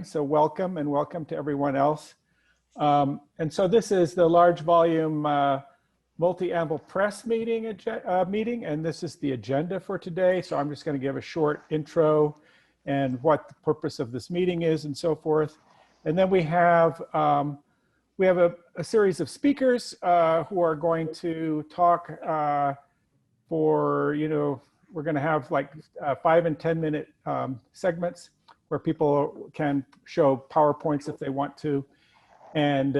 So welcome and welcome to everyone else. And so this is the large volume Multi-Anvil press meeting, and this is the agenda for today. So I'm just going to give a short intro and what the purpose of this meeting is and so forth. And then we have a series of speakers who are going to talk for, we're going to have like 5 and 10 minute segments where people can show PowerPoints if they want to. And,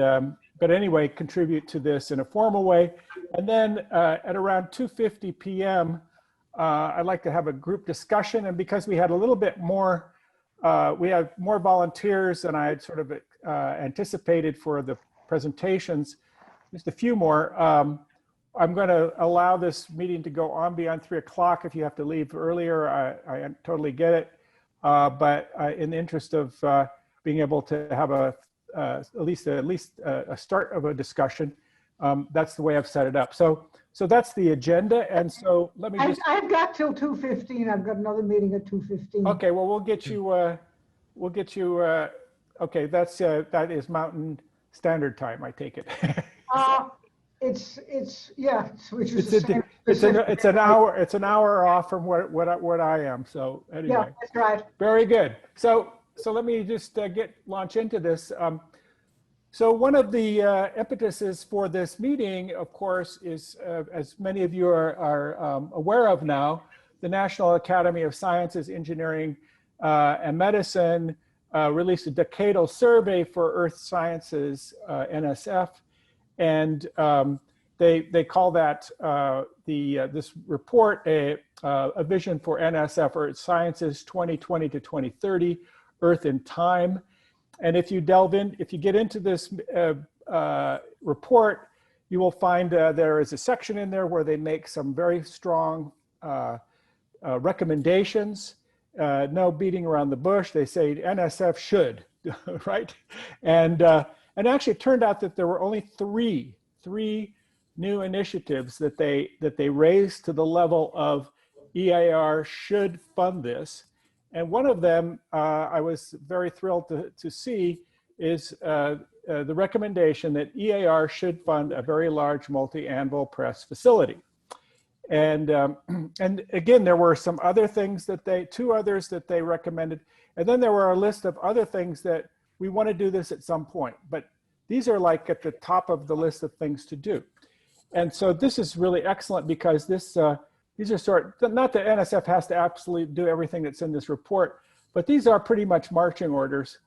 but anyway, contribute to this in a formal way. And then at around 2:50 p.m., I'd like to have a group discussion. And because we had a little bit more, we had more volunteers than I had sort of anticipated for the presentations, just a few more. I'm going to allow this meeting to go on beyond 3 o'clock. If you have to leave earlier, I totally get it. But in the interest of being able to have at least a start of a discussion, that's the way I've set it up. So that's the agenda. And so let me just. I've got till 2:15. I've got another meeting at 2:15. Okay, well we'll get you. Okay, that is Mountain Standard Time. I take it. Which is the same. It's an hour off from what I am. So anyway. Yeah, that's right. Very good. So let me just launch into this. So one of the impetuses for this meeting, of course, is as many of you are aware of now, the National Academy of Sciences, Engineering, and Medicine released a decadal survey for Earth Sciences, NSF. And they call that this report a vision for NSF Earth Sciences 2020 to 2030, Earth in Time. And if you get into this report, you will find there is a section in there where they make some very strong recommendations. No beating around the bush. They say NSF should, right? And actually it turned out that there were only three new initiatives that they raised to the level of EIR should fund this. And one of them I was very thrilled to see is the recommendation that EIR should fund a very large multi-anvil press facility. And again, there were some other things two others that they recommended. And then there were a list of other things that we want to do this at some point, but these are like at the top of the list of things to do. And so this is really excellent because these are not that NSF has to absolutely do everything that's in this report, but these are pretty much marching orders.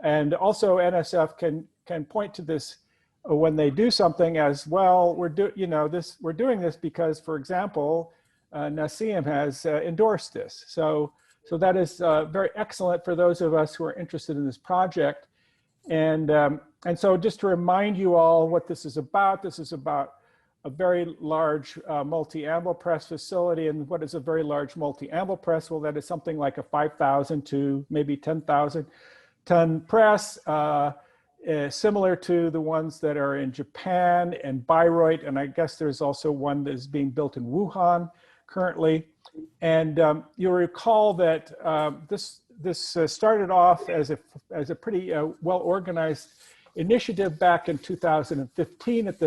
And also NSF can point to this when they do something as well. We're doing this because, for example, NACIM has endorsed this. So that is very excellent for those of us who are interested in this project. And so just to remind you all what this is about a very large multi-anvil press facility. And what is a very large multi-anvil press? Well, that is something like a 5,000 to maybe 10,000 ton press, similar to the ones that are in Japan and Bayreuth. And I guess there's also one that is being built in Wuhan currently. And you'll recall that this started off as a pretty well-organized initiative back in 2015 at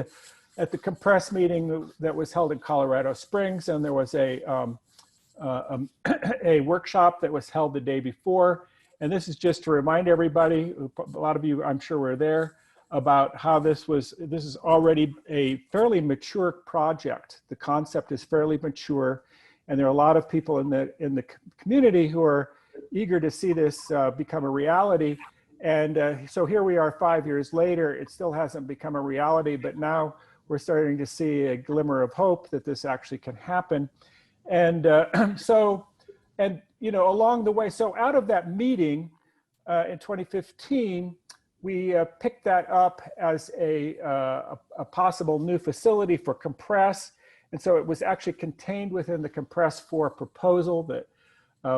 the COMPRES meeting that was held in Colorado Springs, and there was a workshop that was held the day before. And this is just to remind everybody, a lot of you I'm sure were there, about how this is already a fairly mature project. The concept is fairly mature, and there are a lot of people in the community who are eager to see this become a reality. And so here we are 5 years later, it still hasn't become a reality, but now we're starting to see a glimmer of hope that this actually can happen. And along the way, so out of that meeting in 2015, we picked that up as a possible new facility for COMPRES. And so it was actually contained within the COMPRES 4 proposal that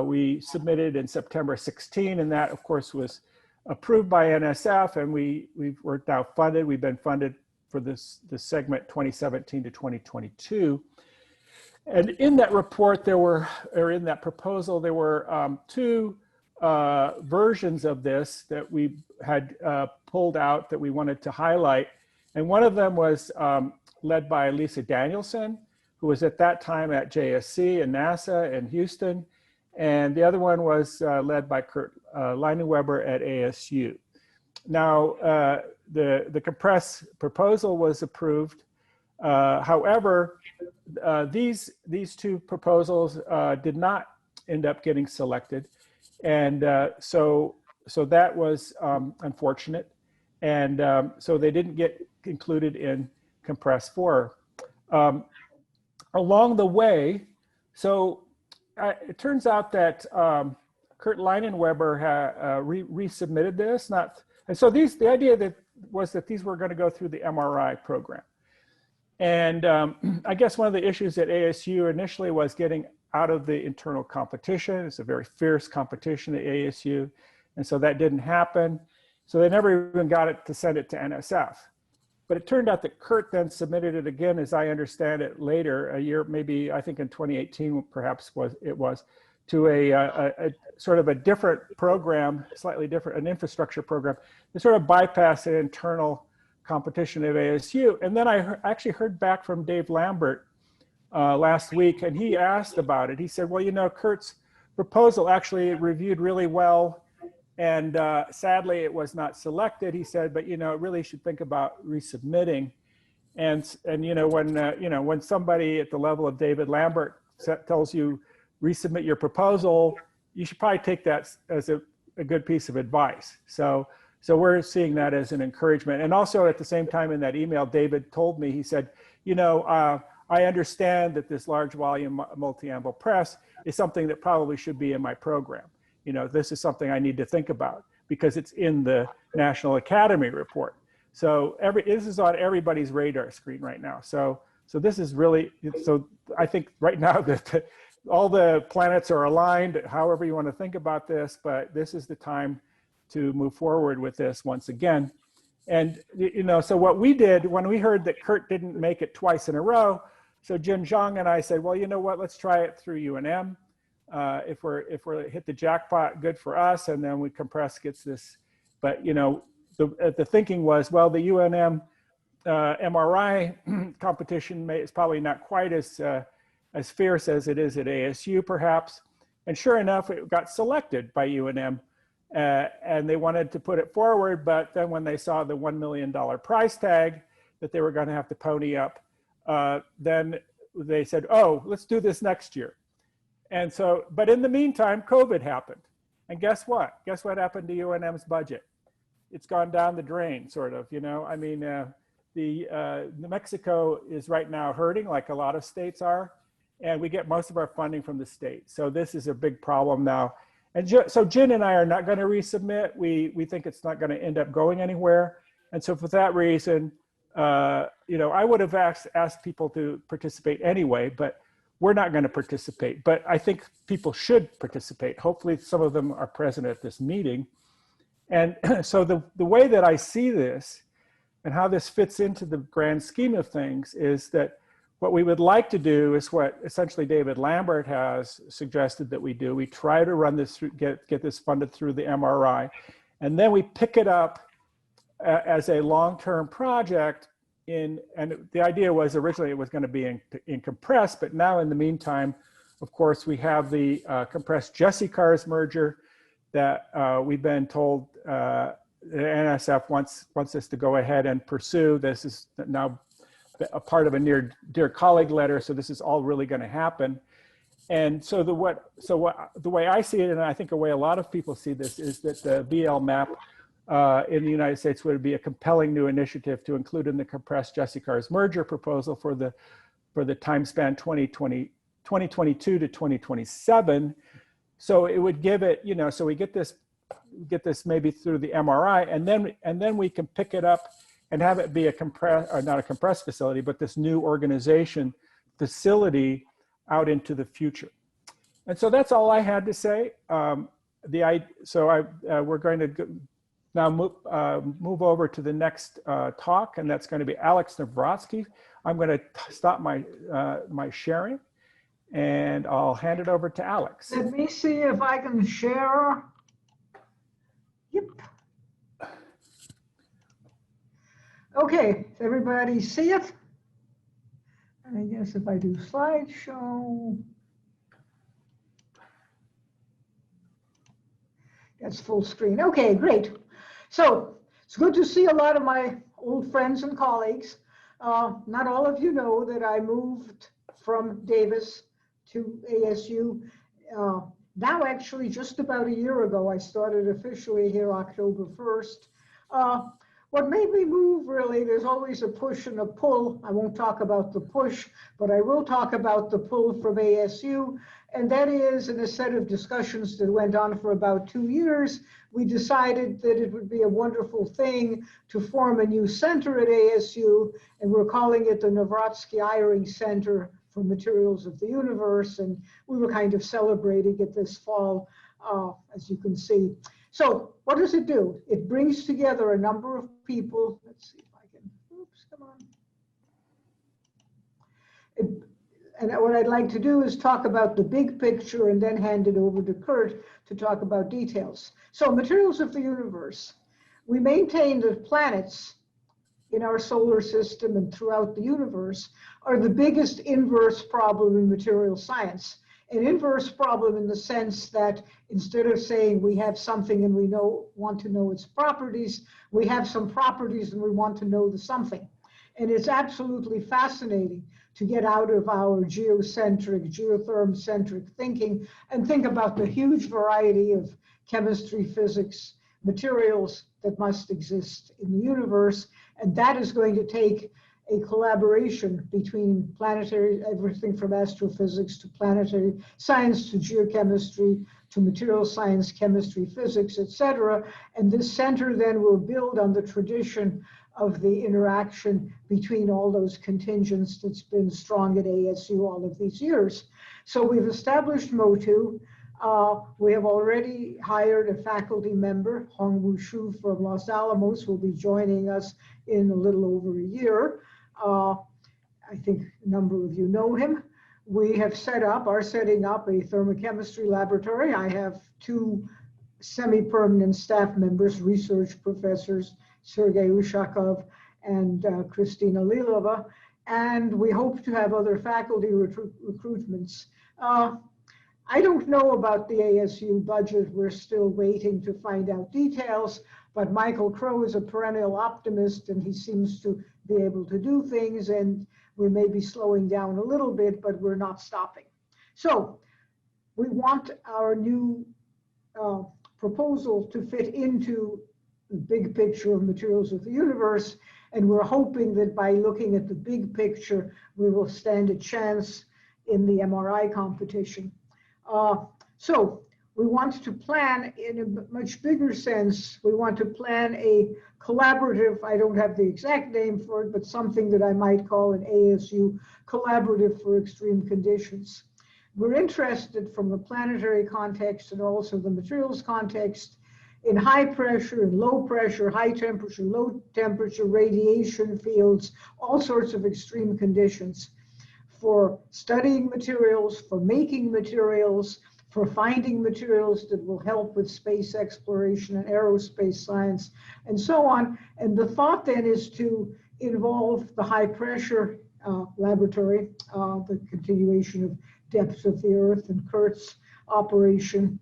we submitted in September 16. And that, of course, was approved by NSF. And we're now funded. We've been funded for this segment 2017 to 2022. And in that report, in that proposal, there were two versions of this that we had pulled out that we wanted to highlight. And one of them was led by Lisa Danielson, who was at that time at JSC and NASA in Houston. And the other one was led by Kurt Leinenweber at ASU. Now, the COMPRES proposal was approved. However, these two proposals did not end up getting selected. And so that was unfortunate. And so they didn't get included in COMPRES 4. Along the way, so it turns out that Kurt Leinenweber resubmitted this. And so the idea was that these were going to go through the MRI program. And I guess one of the issues at ASU initially was getting out of the internal competition. It's a very fierce competition at ASU. And so that didn't happen. So they never even got it to send it to NSF. But it turned out that Kurt then submitted it again, as I understand it, later, a year, maybe I think in 2018, perhaps it was, to a sort of a different program, slightly different, an infrastructure program, to sort of bypass the internal competition at ASU. And then I actually heard back from Dave Lambert last week, and he asked about it. He said, well, you know, Kurt's proposal actually reviewed really well. And sadly, it was not selected, he said, but, you know, it really should think about resubmitting. And you know, when somebody at the level of David Lambert tells you resubmit your proposal, you should probably take that as a good piece of advice. So we're seeing that as an encouragement. And also at the same time in that email, David told me, he said, you know, I understand that this large volume multi-anvil press is something that probably should be in my program. You know, this is something I need to think about because it's in the National Academy report. So this is on everybody's radar screen right now. So this is really, so I think right now that all the planets are aligned, however you want to think about this, but this is the time to move forward with this once again. And, you know, so what we did when we heard that Kurt didn't make it twice in a row, so Jin Zhang and I said, well, you know what, let's try it through UNM. If we're hit the jackpot, good for us, and then COMPRES gets this. But you know, the thinking was, well, the UNM MRI competition is probably not quite as fierce as it is at ASU, perhaps. And sure enough, it got selected by UNM, and they wanted to put it forward. But then when they saw the $1 million price tag that they were going to have to pony up, then they said, oh, let's do this next year. And so, but in the meantime, COVID happened. And guess what? Guess what happened to UNM's budget? It's gone down the drain, sort of, you know. I mean, New Mexico is right now hurting, like a lot of states are, and we get most of our funding from the state. So this is a big problem now. And so Jin and I are not going to resubmit. We think it's not going to end up going anywhere. And so for that reason, you know, I would have asked people to participate anyway, but we're not going to participate. But I think people should participate. Hopefully some of them are present at this meeting. And so the way that I see this and how this fits into the grand scheme of things is that what we would like to do is what essentially David Lambert has suggested that we do. We try to run this through, get this funded through the MRI, and then we pick it up as a long-term project and the idea was originally it was going to be in COMPRES, but now in the meantime, of course, we have the COMPRES Jesse-Cars merger that we've been told the NSF wants us to go ahead and pursue. This is now a part of a dear colleague letter, so this is all really going to happen. And so the way I see it, and I think the way a lot of people see this, is that the LVMAP in the United States would be a compelling new initiative to include in the COMPRES Jesse-Cars merger proposal for the time span 2022 to 2027. So it would give it, you know, so we get this maybe through the MRI, and then we can pick it up and have it be a COMPRES, or not a COMPRES facility, but this new organization facility out into the future. And so that's all I had to say. We're going to now move over to the next talk, and that's going to be Alex Navratsky. I'm going to stop my sharing, and I'll hand it over to Alex. Let me see if I can share. Yep. Okay, does everybody see it? I guess if I do slideshow, that's full screen. Okay, great. So it's good to see a lot of my old friends and colleagues. Not all of you know that I moved from Davis to ASU. Now, actually, just about a year ago, I started officially here October 1st. What made me move, really, there's always a push and a pull. I won't talk about the push, but I will talk about the pull from ASU. And that is, in a set of discussions that went on for about 2 years, we decided that it would be a wonderful thing to form a new center at ASU, and we're calling it the Navratsky-Eyring Center for Materials of the Universe, and we were kind of celebrating it this fall, as you can see. So what does it do? It brings together a number of people. Let's see if I can, oops, come on. And what I'd like to do is talk about the big picture and then hand it over to Kurt to talk about details. So materials of the universe. We maintain that planets in our solar system and throughout the universe are the biggest inverse problem in material science. An inverse problem in the sense that instead of saying we have something and we want to know its properties, we have some properties and we want to know the something. And it's absolutely fascinating to get out of our geocentric, geotherm-centric thinking and think about the huge variety of chemistry, physics, materials that must exist in the universe. And that is going to take a collaboration between planetary, everything from astrophysics to planetary science to geochemistry to material science, chemistry, physics, etc. And this center then will build on the tradition of the interaction between all those contingents that's been strong at ASU all of these years. So we've established MOTU. We have already hired a faculty member, Hongwoo Shu from Los Alamos, will be joining us in a little over a year. I think a number of you know him. We have are setting up a thermochemistry laboratory. I have 2 semi-permanent staff members, research professors, Sergei Ushakov and Kristina Lilova, and we hope to have other faculty recruitments. I don't know about the ASU budget. We're still waiting to find out details, but Michael Crow is a perennial optimist and he seems to be able to do things, and we may be slowing down a little bit, but we're not stopping. So we want our new proposal to fit into the big picture of materials of the universe, and we're hoping that by looking at the big picture, we will stand a chance in the MRI competition. So we want to plan in a much bigger sense. We want to plan a collaborative, I don't have the exact name for it, but something that I might call an ASU collaborative for extreme conditions. We're interested from the planetary context and also the materials context in high pressure and low pressure, high temperature, low temperature, radiation fields, all sorts of extreme conditions for studying materials, for making materials, for finding materials that will help with space exploration and aerospace science, and so on. And the thought then is to involve the high pressure laboratory, the continuation of Depths of the Earth and Kurt's operation,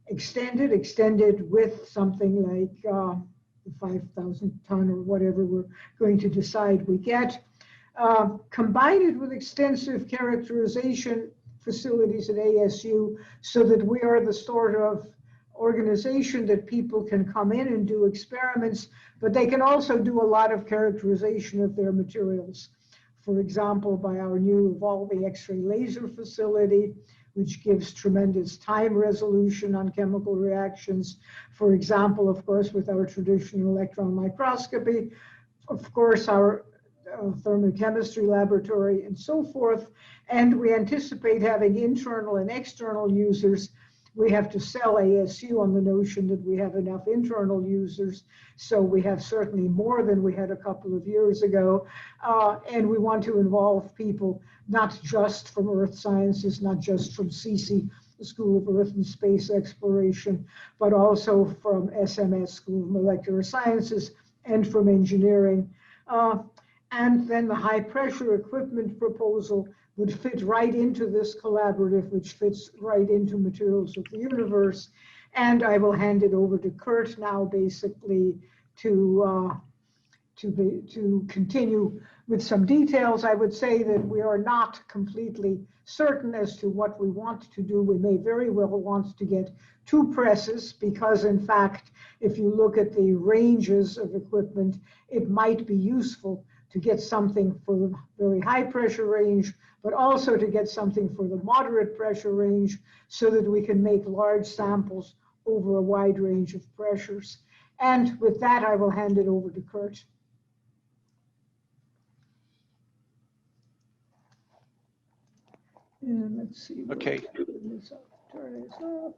extended with something like the 5,000 ton or whatever we're going to decide we get. Combine it with extensive characterization facilities at ASU so that we are the sort of organization that people can come in and do experiments, but they can also do a lot of characterization of their materials. For example, by our new evolving X-ray laser facility, which gives tremendous time resolution on chemical reactions. For example, of course, with our traditional electron microscopy, of course, our thermochemistry laboratory and so forth. And we anticipate having internal and external users. We have to sell ASU on the notion that we have enough internal users. So we have certainly more than we had a couple of years ago. And we want to involve people, not just from earth sciences, not just from CC, the School of Earth and Space Exploration, but also from SMS, School of Molecular Sciences, and from engineering. And then the high pressure equipment proposal would fit right into this collaborative, which fits right into Materials of the Universe. And I will hand it over to Kurt now, basically, to continue with some details. I would say that we are not completely certain as to what we want to do. We may very well want to get 2 presses because, in fact, if you look at the ranges of equipment, it might be useful to get something for the very high pressure range, but also to get something for the moderate pressure range so that we can make large samples over a wide range of pressures. And with that, I will hand it over to Kurt. And let's see. Okay. Turn this up.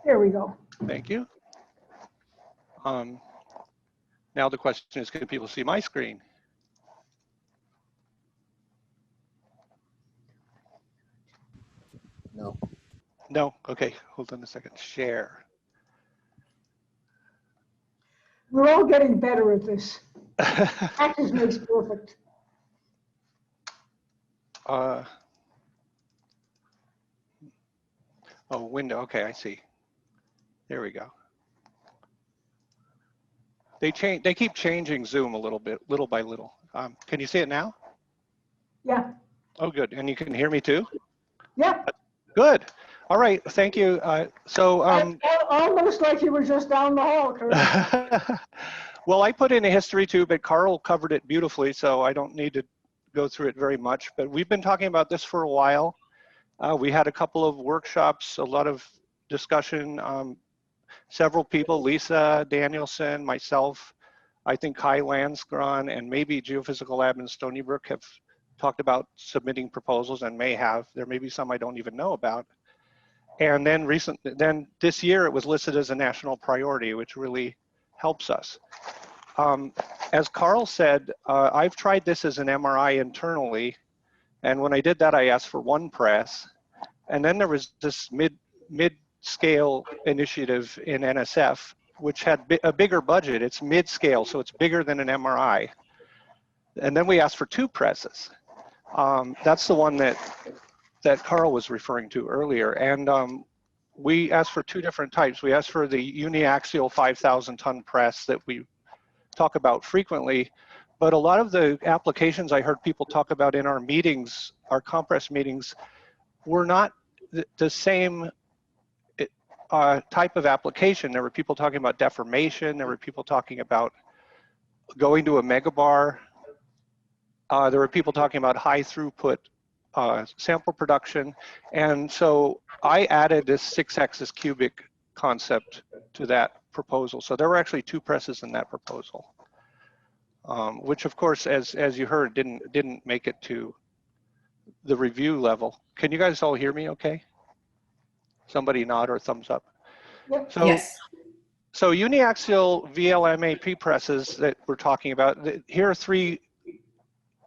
There we go. Thank you. Now the question is, can people see my screen? No. No? Okay, hold on a second. Share. We're all getting better at this. Practice makes perfect. Oh, window. Okay, I see. There we go. They keep changing Zoom a little bit, little by little. Can you see it now? Yeah. Oh, good. And you can hear me too? Yeah. Good. All right. Thank you. Almost like you were just down the hall, Kurt. Well, I put in a history too, but Carl covered it beautifully, so I don't need to go through it very much. But we've been talking about this for a while. We had a couple of workshops, a lot of discussion. Several people, Lisa Danielson, myself, I think Kai Lansgren, and maybe Geophysical Lab in Stony Brook have talked about submitting proposals and may have. There may be some I don't even know about. And then this year it was listed as a national priority, which really helps us. As Carl said, I've tried this as an MRI internally. And when I did that, I asked for 1 press. And then there was this mid-scale initiative in NSF, which had a bigger budget. It's mid-scale, so it's bigger than an MRI. And then we asked for 2 presses. That's the one that Carl was referring to earlier. And we asked for 2 different types. We asked for the uniaxial 5,000-ton press that we talk about frequently. But a lot of the applications I heard people talk about in our meetings, our COMPRES meetings, were not the same type of application. There were people talking about deformation. There were people talking about going to a megabar. There were people talking about high throughput sample production. And so I added this 6-axis cubic concept to that proposal. So there were actually 2 presses in that proposal, which of course, as you heard, didn't make it to the review level. Can you guys all hear me okay? Somebody nod or thumbs up. Yep. So, Yes. So uniaxial VLMAP presses that we're talking about, here are 3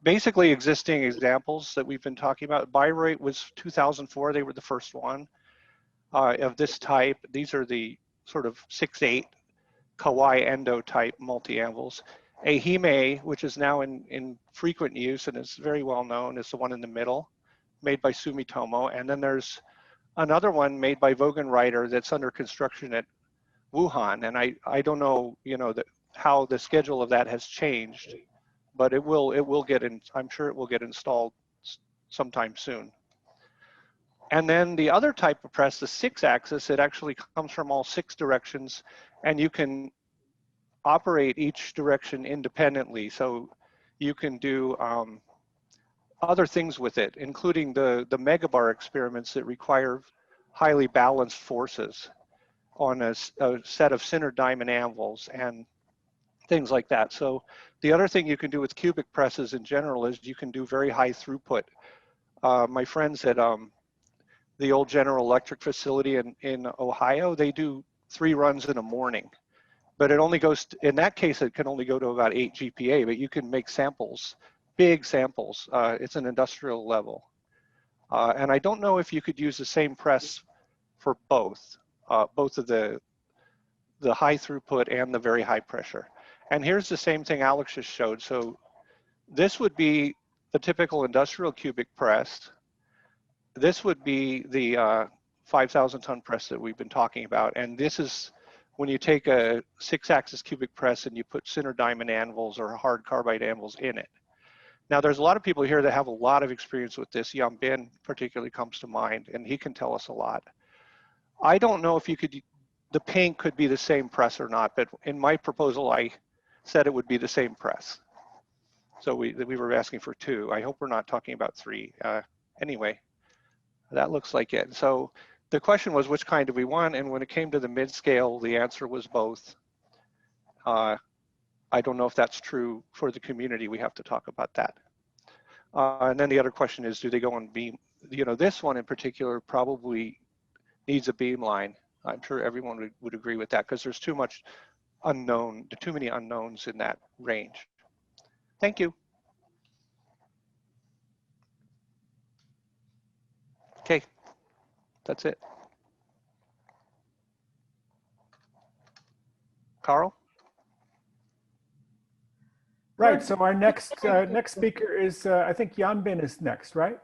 basically existing examples that we've been talking about. Bayreuth was 2004, they were the first one of this type. These are the sort of 6/8 Kawai endo type multi-anvils. Ehime, which is now in frequent use and is very well known, is the one in the middle, made by Sumitomo. And then there's another one made by Vogenreiter that's under construction at Wuhan. And I don't know, how the schedule of that has changed, but it will get in. I'm sure it will get installed sometime soon. And then the other type of press, the 6-axis, it actually comes from all 6 directions, and you can operate each direction independently. So you can do other things with it, including the megabar experiments that require highly balanced forces on a set of center diamond anvils and things like that. So the other thing you can do with cubic presses in general is you can do very high throughput. My friends at the old General Electric facility in Ohio, they do 3 runs in a morning. But it only goes, in that case, it can only go to about 8 GPa, but you can make samples, big samples. It's an industrial level. And I don't know if you could use the same press for both of the high throughput and the very high pressure. And here's the same thing Alex just showed. So this would be the typical industrial cubic press. This would be the 5,000 ton press that we've been talking about. And this is when you take a 6-axis cubic press and you put center diamond anvils or hard carbide anvils in it. Now, there's a lot of people here that have a lot of experience with this. Young Ben particularly comes to mind, and he can tell us a lot. I don't know if you could, the paint could be the same press or not, but in my proposal, I said it would be the same press. So we were asking for 2. I hope we're not talking about 3. Anyway, that looks like it. So the question was, which kind do we want? And when it came to the mid-scale, the answer was both. I don't know if that's true for the community. We have to talk about that. And then the other question is, do they go on beam? You know, this one in particular probably needs a beam line. I'm sure everyone would agree with that because there's too much unknown, too many unknowns in that range. Thank you. Okay, that's it. Carl? Right, so our next speaker is, I think Yanbin is next, right?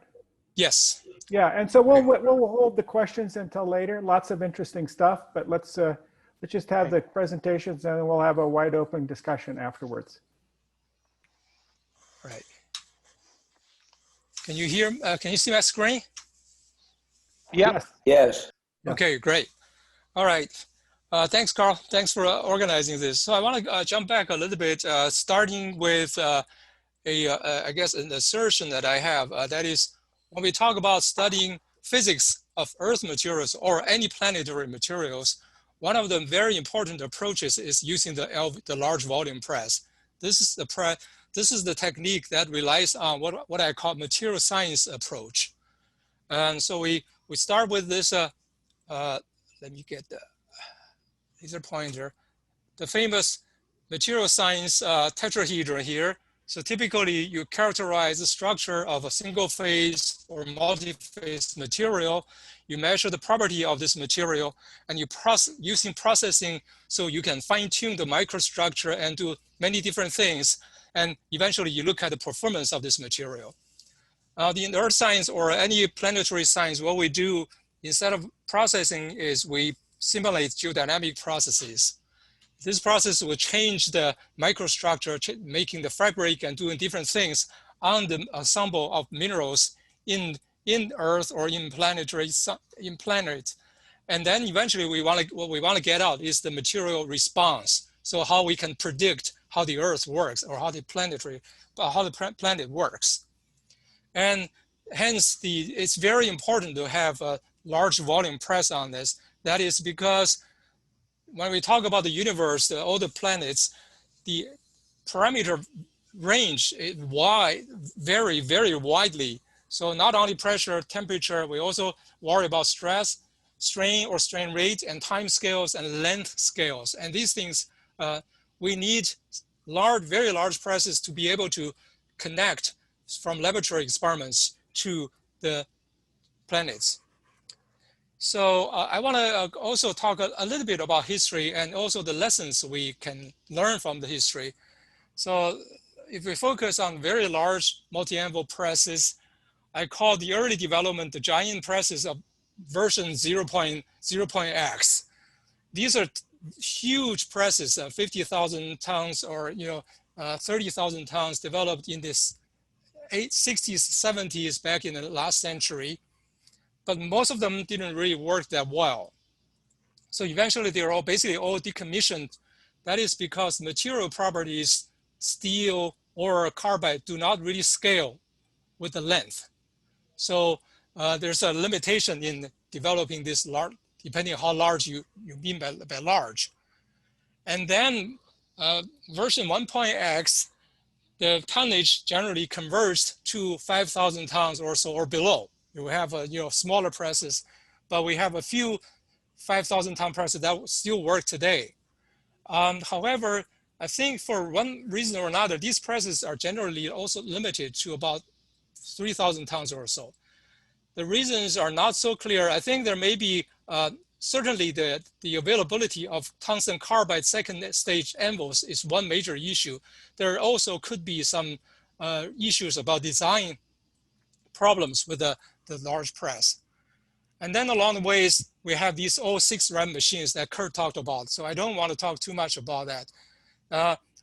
Yes. Yeah, and so we'll hold the questions until later. Lots of interesting stuff, but let's just have the presentations and then we'll have a wide open discussion afterwards. Right. Can you hear, can you see my screen? Yeah. Yes. Yes. Okay, great. All right. Thanks, Carl. Thanks for organizing this. So I want to jump back a little bit, starting with I guess, an assertion that I have. That is, when we talk about studying physics of Earth materials or any planetary materials, one of the very important approaches is using the large volume press. This is the technique that relies on what I call material science approach. And so we start with this. Let me get the laser pointer. The famous material science tetrahedron here. So typically you characterize the structure of a single phase or multi-phase material. You measure the property of this material and you using processing so you can fine tune the microstructure and do many different things. And eventually you look at the performance of this material. In earth science or any planetary science, what we do instead of processing is we simulate geodynamic processes. This process will change the microstructure, making the fabric and doing different things on the ensemble of minerals in Earth or in planet. And then eventually what we want to get out is the material response. So how we can predict how the Earth works or how the planet works. And hence it's very important to have a large volume press on this. That is because when we talk about the universe, all the planets, the parameter range is wide, very, very widely. So not only pressure, temperature, we also worry about stress, strain or strain rate, and time scales and length scales. And these things, we need very large presses to be able to connect from laboratory experiments to the planets. So I want to also talk a little bit about history and also the lessons we can learn from the history. So if we focus on very large multi-anvil presses, I call the early development the giant presses of version 0.X. These are huge presses, 50,000 tons or 30,000 tons developed in this 60s, 70s back in the last century. But most of them didn't really work that well. So eventually they're basically all decommissioned. That is because material properties, steel or carbide, do not really scale with the length. So there's a limitation in developing this large, depending on how large you mean by large. And then version 1.x, the tonnage generally converts to 5,000 tons or so or below. You have smaller presses, but we have a few 5,000 ton presses that still work today. However, I think for one reason or another, these presses are generally also limited to about 3,000 tons or so. the reasons are not so clear. I think there may be certainly the availability of tungsten carbide second stage anvils is one major issue. There also could be some issues about design problems with the large press. And then along the ways, we have these all 6 RAM machines that Kurt talked about. So I don't want to talk too much about that.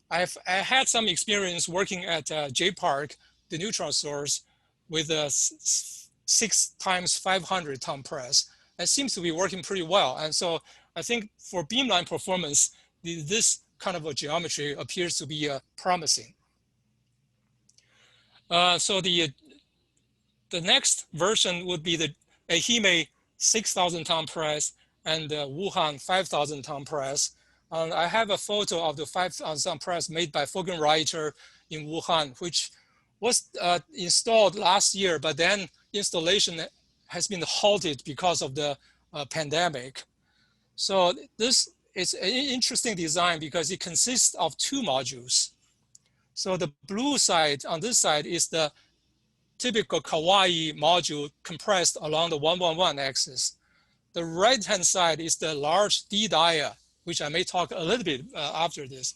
I had some experience working at J-Park, the neutron source, with a 6 times 500 ton press. It seems to be working pretty well. And so I think for beamline performance, this kind of a geometry appears to be promising. So the next version would be the Ehime 6,000 ton press and the Wuhan 5,000 ton press. I have a photo of the 5,000 ton press made by Folgenreiter in Wuhan, which was installed last year, but then installation has been halted because of the pandemic. So this is an interesting design because it consists of 2 modules. So the blue side on this side is the typical kawaii module compressed along the 111 axis. The right-hand side is the large D-dia, which I may talk a little bit after this.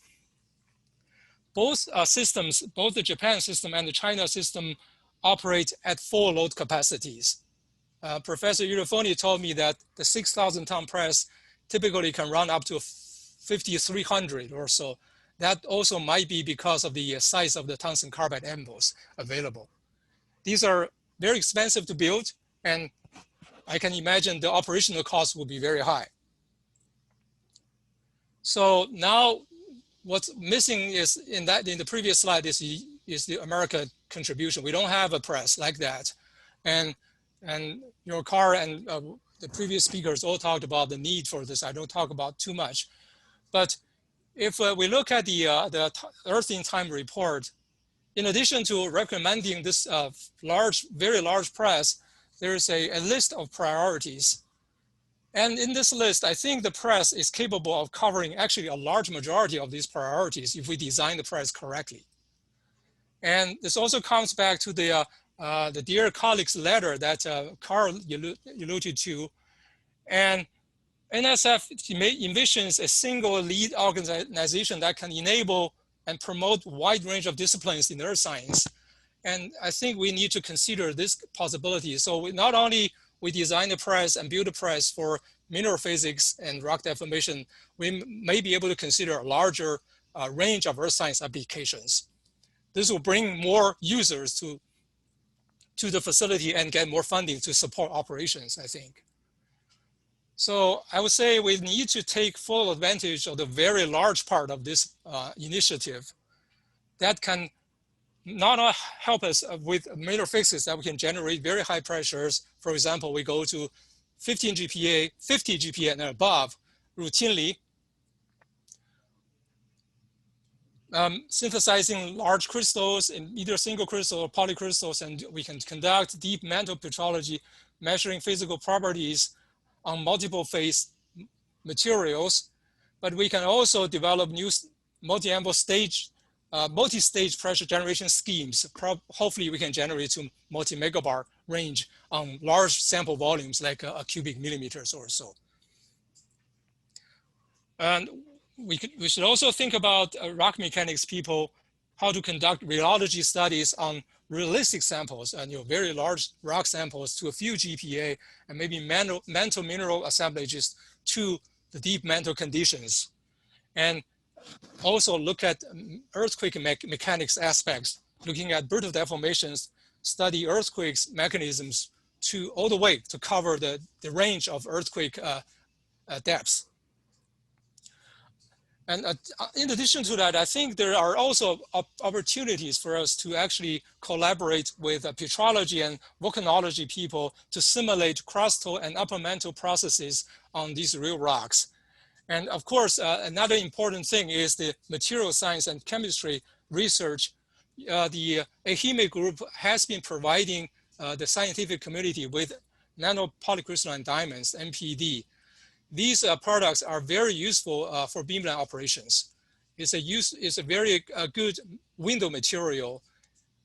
Both systems, both the Japan system and the China system, operate at full load capacities. Professor Irifoni told me that the 6,000 ton press typically can run up to 5,300 or so. That also might be because of the size of the tungsten carbide anvils available. These are very expensive to build, and I can imagine the operational cost will be very high. So now what's missing is in the previous slide is the America contribution. We don't have a press like that. And your Carl and the previous speakers all talked about the need for this. I don't talk about too much. But if we look at the Earth in Time report, in addition to recommending this very large press, there is a list of priorities. And in this list, I think the press is capable of covering actually a large majority of these priorities if we design the press correctly. And this also comes back to the dear colleagues letter that Carl alluded to. And NSF envisions a single lead organization that can enable and promote a wide range of disciplines in earth science. And I think we need to consider this possibility. So not only we design the press and build a press for mineral physics and rock deformation, we may be able to consider a larger range of earth science applications. This will bring more users to the facility and get more funding to support operations, I think. So I would say we need to take full advantage of the very large part of this initiative that can not only help us with mineral physics that we can generate very high pressures. For example, we go to 15 GPa, 50 GPa and above routinely. Synthesizing large crystals in either single crystal or polycrystals, and we can conduct deep mantle petrology, measuring physical properties on multiple phase materials. But we can also develop new multi-anvil multi-stage pressure generation schemes. Hopefully we can generate to multi-megabar range on large sample volumes like a cubic millimeters or so. And we should also think about rock mechanics people, how to conduct rheology studies on realistic samples and very large rock samples to a few GPa and maybe mantle mineral assemblages to the deep mantle conditions. And also look at earthquake mechanics aspects, looking at brittle deformations, study earthquakes mechanisms all the way to cover the range of earthquake depths. And in addition to that, I think there are also opportunities for us to actually collaborate with petrology and volcanology people to simulate crustal and upper mantle processes on these real rocks. And of course, another important thing is the material science and chemistry research. The Ehime group has been providing the scientific community with nanopolycrystalline diamonds, NPD. These products are very useful for beamline operations. It's a very good window material.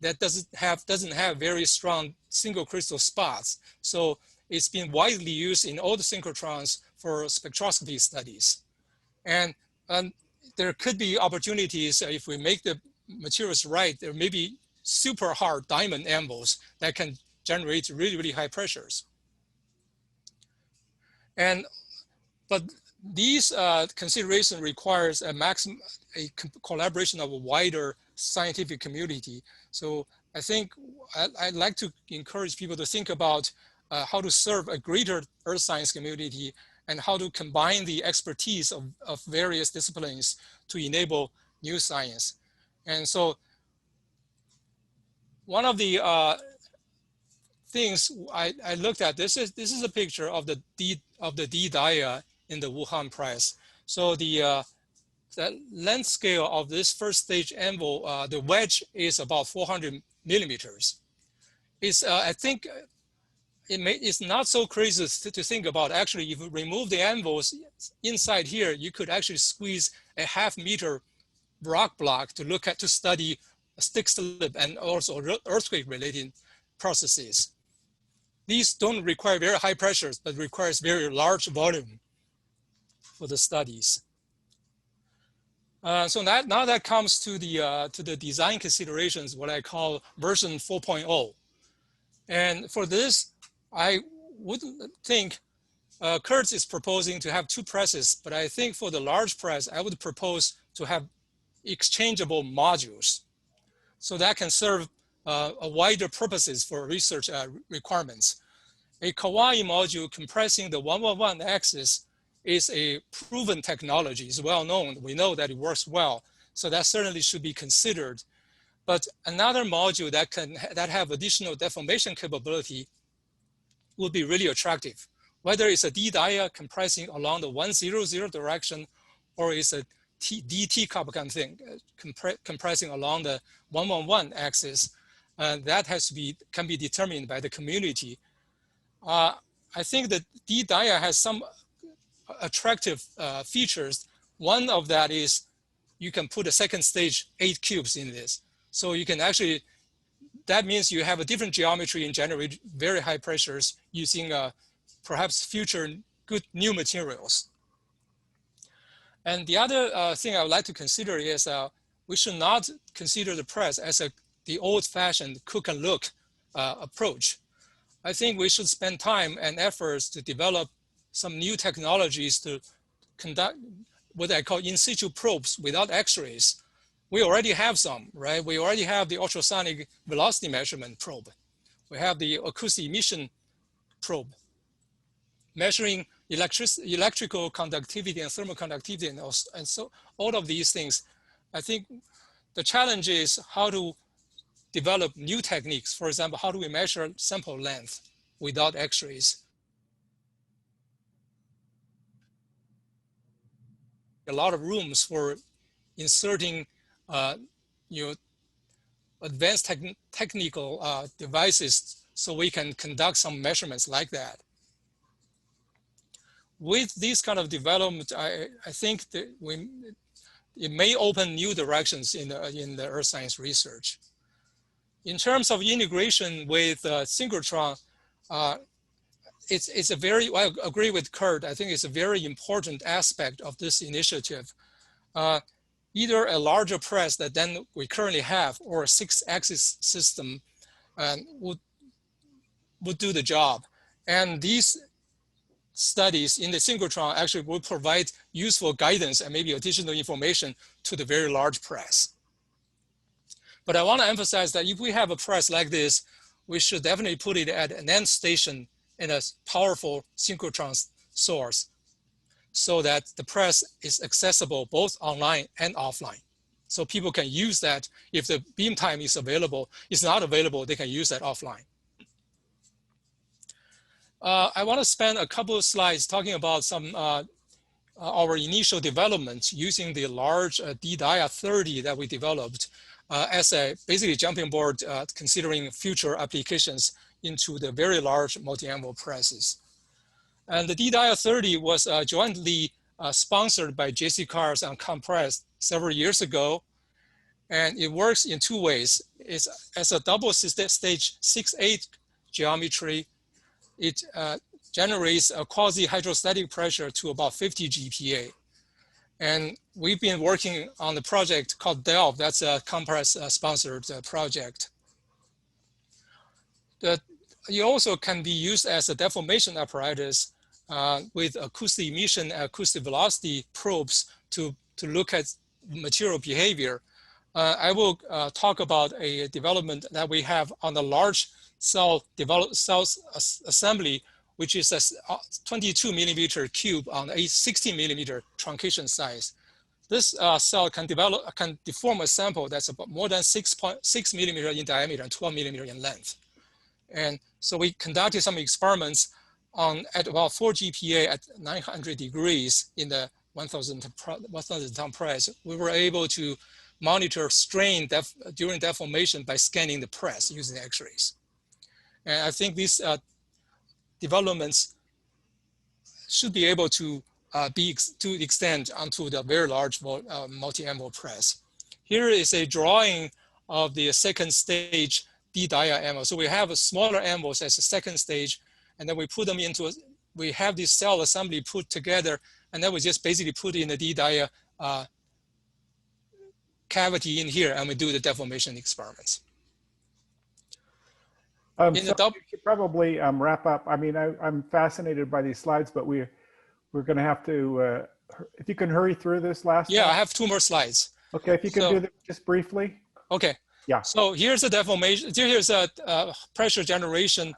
that doesn't have very strong single crystal spots. So it's been widely used in all the synchrotrons for spectroscopy studies. And there could be opportunities if we make the materials right. There may be super hard diamond anvils that can generate really, really high pressures. But these considerations requires a collaboration of a wider scientific community. So I think I'd like to encourage people to think about how to serve a greater earth science community and how to combine the expertise of various disciplines to enable new science. And so one of the things I looked at, this is a picture of the D dia in the Wuhan press. So the length scale of this first stage anvil, the wedge is about 400 millimeters. I think it's not so crazy to think about. Actually, if you remove the anvils inside here, you could actually squeeze a half-meter rock block to study stick slip and also earthquake-related processes. These don't require very high pressures, but requires very large volume for the studies. So now that comes to the design considerations, what I call version 4.0. And for this, I would think Kurtz is proposing to have 2 presses, but I think for the large press, I would propose to have exchangeable modules. So that can serve a wider purposes for research requirements. A Kawai module compressing the 111 axis is a proven technology. It's well known. We know that it works well. So that certainly should be considered. But another module that have additional deformation capability would be really attractive. Whether it's a D dia compressing along the 100 direction, or it's a DT Kapkan thing compressing along the 111 axis, that can be determined by the community. I think that D dia has some attractive features. One of that is you can put a second stage 8 cubes in this. So you can actually, that means you have a different geometry and generate very high pressures using perhaps future good new materials. And the other thing I would like to consider is we should not consider the press as the old-fashioned cook and look approach. I think we should spend time and efforts to develop some new technologies to conduct what I call in situ probes without X-rays. We already have some, right? We already have the ultrasonic velocity measurement probe. We have the acoustic emission probe, measuring electrical conductivity and thermal conductivity, and so all of these things. I think the challenge is how to develop new techniques. For example, how do we measure sample length without X-rays? A lot of rooms for inserting advanced technical devices so we can conduct some measurements like that. With this kind of development, I think that it may open new directions in the earth science research. In terms of integration with synchrotron, it's a very, I agree with Kurt, I think it's a very important aspect of this initiative. Either a larger press that then we currently have or a 6-axis system would do the job. And these studies in the synchrotron actually will provide useful guidance and maybe additional information to the very large press. But I want to emphasize that if we have a press like this, we should definitely put it at an end station in a powerful synchrotron source so that the press is accessible both online and offline. So people can use that if the beam time is available. If it's not available, they can use that offline. I want to spend a couple of slides talking about some our initial developments using the large D-dia 30 that we developed as a basically jumping board considering future applications into the very large multi-anvil presses. And the D-dia 30 was jointly sponsored by J.C. Cars and COMPRES several years ago. And it works in two ways. It's as a double stage 6-8 geometry. It generates a quasi-hydrostatic pressure to about 50 GPa. And we've been working on the project called DELV. That's a COMPRES sponsored project. It also can be used as a deformation apparatus with acoustic emission and acoustic velocity probes to look at material behavior. I will talk about a development that we have on the large cell assembly, which is a 22 millimeter cube on a 16 millimeter truncation size. This cell can deform a sample that's about more than 6.6 millimeter in diameter and 12 millimeter in length. And so we conducted some experiments at about 4 GPa at 900 degrees in the 1,000 ton press. We were able to monitor strain during deformation by scanning the press using X-rays. And I think these developments should be able to extend onto the very large multi-anvil press. Here is a drawing of the second stage D-dia anvil. So we have smaller anvils as a second stage, and then we put them into, we have this cell assembly put together, and then we just basically put in the D-dia cavity in here, and we do the deformation experiments. So you should probably wrap up. I mean, I'm fascinated by these slides, but we're going to have to, if you can hurry through this last Yeah, one. I have 2 more slides. Okay, if you can do that just briefly. Okay. Yeah. So here's a deformation. Here's a pressure generation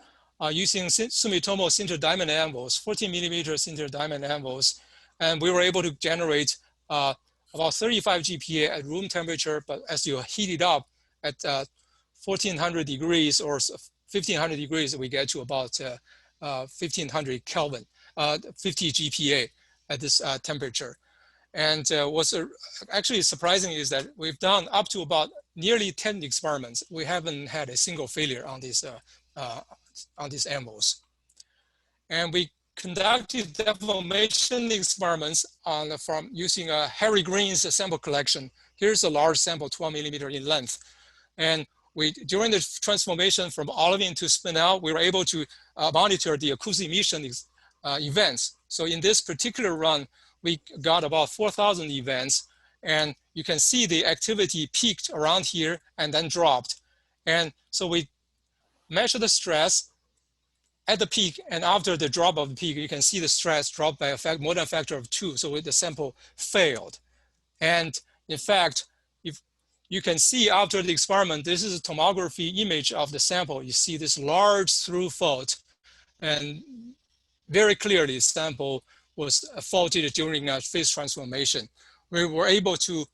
using Sumitomo sinter diamond anvils, 14 millimeter sinter diamond anvils. And we were able to generate about 35 GPa at room temperature, but as you heat it up at 1400 degrees or 1500 degrees, we get to about 1500 Kelvin, 50 GPa at this temperature. And what's actually surprising is that we've done up to about nearly 10 experiments. We haven't had a single failure on these anvils. And we conducted deformation experiments from using Harry Green's sample collection. Here's a large sample, 12 millimeter in length. And during the transformation from olivine to spinel, we were able to monitor the acoustic emission events. So in this particular run, we got about 4,000 events, and you can see the activity peaked around here and then dropped. And so we measure the stress at the peak, and after the drop of the peak, you can see the stress dropped by more than a factor of 2. So the sample failed. And in fact, if you can see after the experiment, this is a tomography image of the sample. You see this large through fault, and very clearly the sample was faulted during phase transformation. We were able to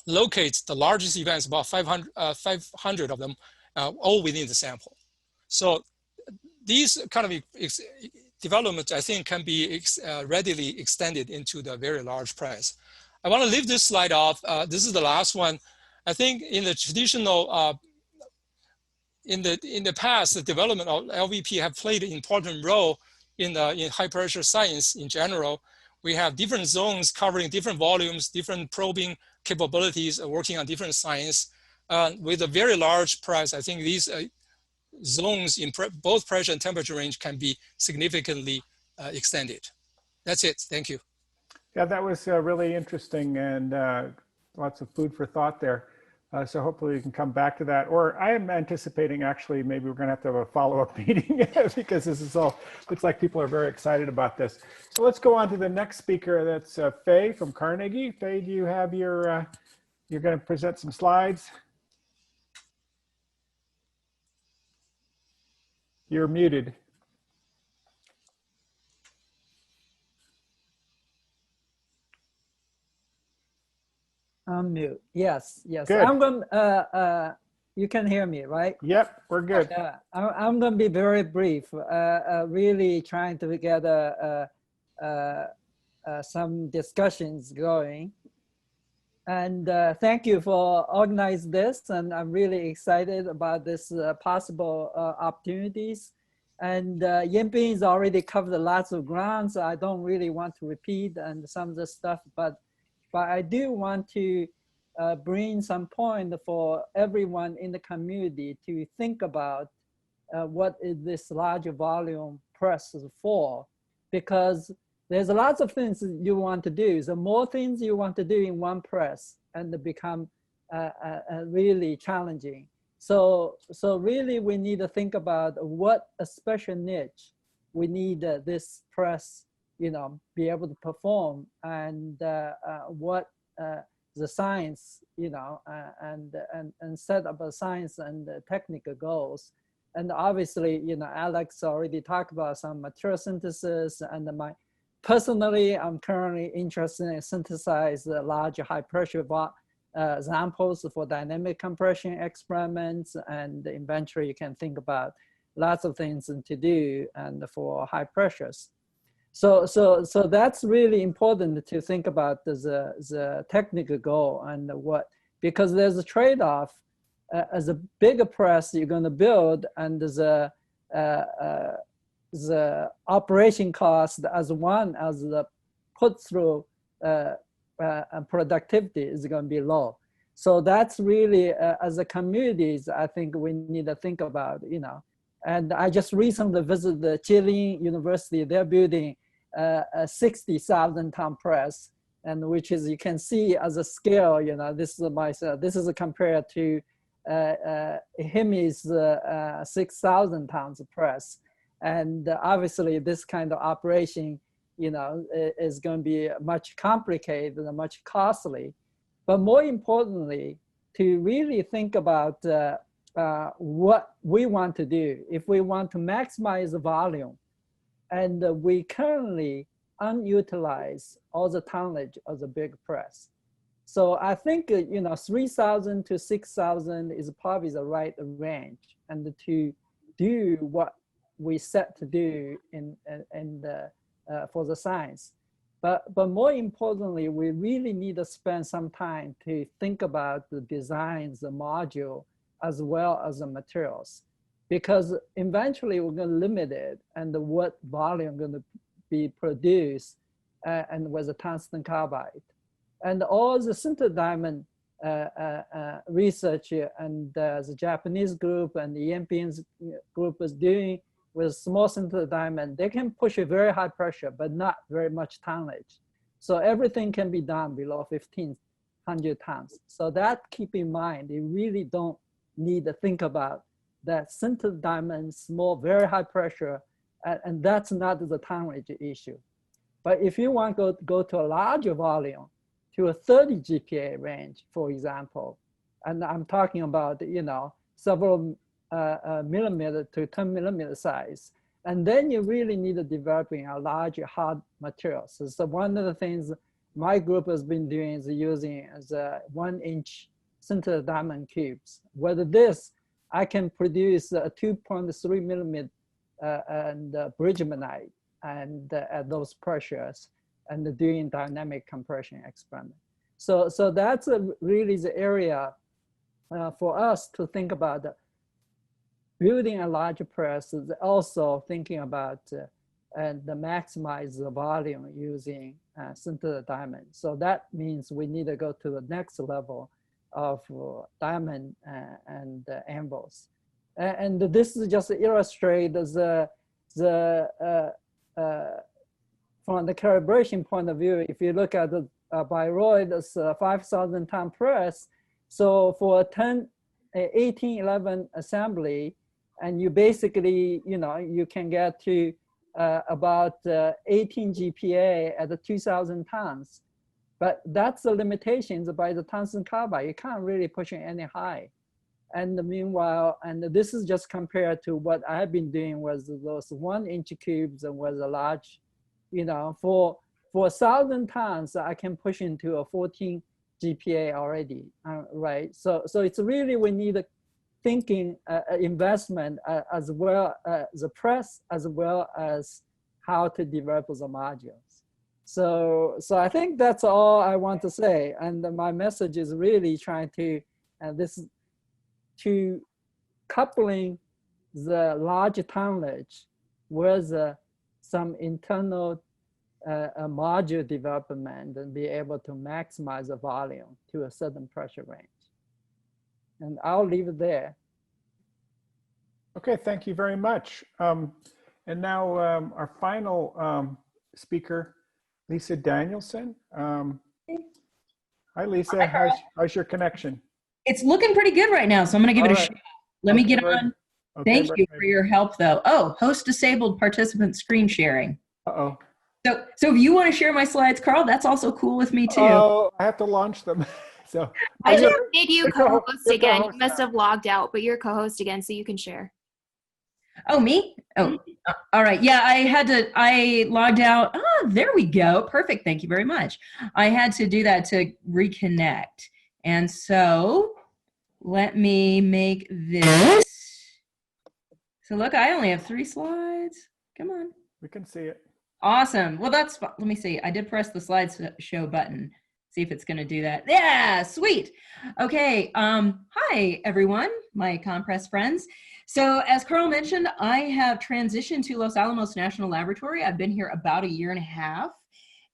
locate the largest events, about 500 of them, all within the sample. So these kind of developments, I think, can be readily extended into the very large press. I want to leave this slide off. This is the last one. I think in the traditional, in the past, the development of LVP have played an important role in high pressure science in general. We have different zones covering different volumes, different probing capabilities, working on different science. With a very large press, I think these zones in both pressure and temperature range can be significantly extended. That's it. Thank you. Yeah, that was really interesting and lots of food for thought there. So hopefully we can come back to that. Or I am anticipating actually maybe we're going to have a follow-up meeting because this is all, looks like people are very excited about this. So let's go on to the next speaker. That's Faye from Carnegie. Faye, do you have your, you're going to present some slides? You're muted. Unmute. Yes, yes. Good. I'm going. You can hear me, right? Yep, we're good. I'm going to be very brief. Really trying to get some discussions going. And thank you for organizing this. And I'm really excited about this possible opportunities. And Yinping's already covered lots of ground, so I don't really want to repeat and some of the stuff, but I do want to bring some point for everyone in the community to think about what is this large volume press for, because there's lots of things you want to do. The more things you want to do in one press and become really challenging. So really we need to think about what a special niche we need this press, be able to perform, and what the science, and set up a science and technical goals. And obviously, Alex already talked about some material synthesis, and personally, I'm currently interested in synthesize large high pressure examples for dynamic compression experiments, and eventually you can think about lots of things to do and for high pressures. So that's really important to think about the technical goal and because there's a trade-off as a bigger press you're going to build, and the operation cost as one as the put through productivity is going to be low. So that's really as a communities, I think we need to think about, And I just recently visited the Chilean University. They're building a 60,000 ton press, and which is, you can see as a scale, this is compared to Hemi's 6,000 tons of press. And obviously this kind of operation, is going to be much complicated and much costly. But more importantly, to really think about what we want to do. If we want to maximize the volume, and we currently unutilize all the tonnage of the big press. So I think, 3,000 to 6,000 is probably the right range, and to do what we set to do for the science. But more importantly, we really need to spend some time to think about the designs, the module, as well as the materials, because eventually we're going to limit it, and what volume going to be produced, and with the tungsten carbide. And all the sintered diamond research and the Japanese group and the European group is doing with small sintered diamond, they can push a very high pressure, but not very much tonnage. So everything can be done below 1,500 tons. So that keep in mind, you really don't need to think about that sintered diamond, small, very high pressure, and that's not the tonnage issue. But if you want to go to a larger volume, to a 30 GPa range, for example, and I'm talking about, several millimeter to 10 millimeter size, and then you really need to developing a larger hard material. So one of the things my group has been doing is using the 1-inch sintered diamond cubes. Whether this, I can produce a 2.3 millimeter and bridgemanite, and at those pressures, and doing dynamic compression experiment. So that's really the area for us to think about. Building a larger press is also thinking about and maximize the volume using sintered diamond. So that means we need to go to the next level of diamond and anvils. And this is just to illustrate from the calibration point of view. If you look at the Biroid, it's a 5,000 ton press. So for a 1811 assembly, and you basically, you can get to about 18 GPa at the 2,000 tons. But that's the limitations by the tungsten carbide. You can't really push it any high. And meanwhile, and this is just compared to what I've been doing with those 1-inch cubes and with a large, for 1,000 tons, I can push into a 14 GPa already, right? So it's really, we need thinking investment as well as the press, as well as how to develop the modules. So I think that's all I want to say. And my message is really trying to, to coupling the large tonnage with some internal a module development and be able to maximize the volume to a certain pressure range. And I'll leave it there. Okay, thank you very much. And now our final speaker, Lisa Danielson. Hi, Lisa. How's your connection? It's looking pretty good right now, so I'm going to give it a shot. Let me get on. Thank you for your help, though. Oh, host disabled participant screen sharing. Uh-oh. So if you want to share my slides, Carl, that's also cool with me, too. Oh, I have to launch them. So I just made you co-host again. You must now. have logged out, but you're co-host again, so you can share. Oh, me? Oh, all right. Yeah, I logged out. Oh, there we go. Perfect. Thank you very much. I had to do that to reconnect. And so let me make this. So look, I only have 3 slides. Come on. We can see it. Awesome. Well, that's, let me see. I did press the slideshow button. See if it's going to do that. Yeah, sweet. Okay. Hi, everyone, my COMPRES friends. So as Carl mentioned, I have transitioned to Los Alamos National Laboratory. I've been here about 1.5 years.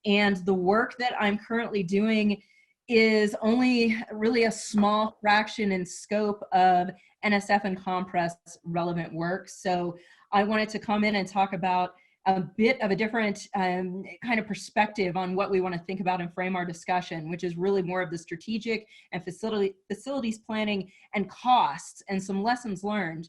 And the work that I'm currently doing is only really a small fraction in scope of NSF and COMPRES relevant work. So I wanted to come in and talk about a bit of a different kind of perspective on what we want to think about and frame our discussion, which is really more of the strategic and facilities planning and costs and some lessons learned.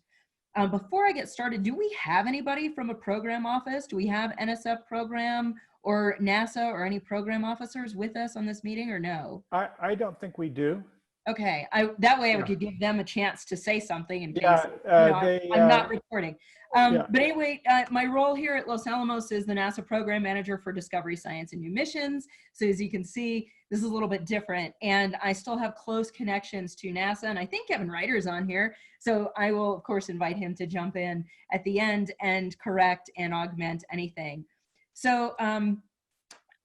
Before I get started, do we have anybody from a program office? Do we have NSF program or NASA or any program officers with us on this meeting or no? I don't think we do. Okay, that way I could give them a chance to say something in case they, I'm not recording. yeah. But anyway, my role here at Los Alamos is the NASA Program Manager for Discovery, Science, and New Missions. So as you can see, this is a little bit different. And I still have close connections to NASA. And I think Kevin Ryder's on here. So I will, of course, invite him to jump in at the end and correct and augment anything. So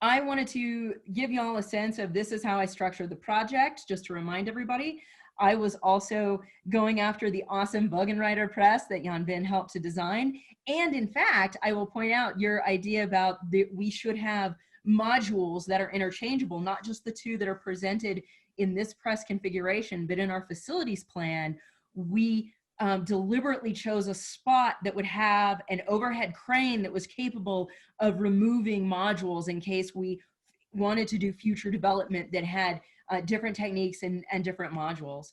I wanted to give you all a sense of this is how I structured the project, just to remind everybody. I was also going after the awesome Bug and Rider press that Jan Vin helped to design. And in fact, I will point out your idea about we should have modules that are interchangeable, not just the 2 that are presented in this press configuration, but in our facilities plan, we deliberately chose a spot that would have an overhead crane that was capable of removing modules in case we wanted to do future development that had different techniques and different modules.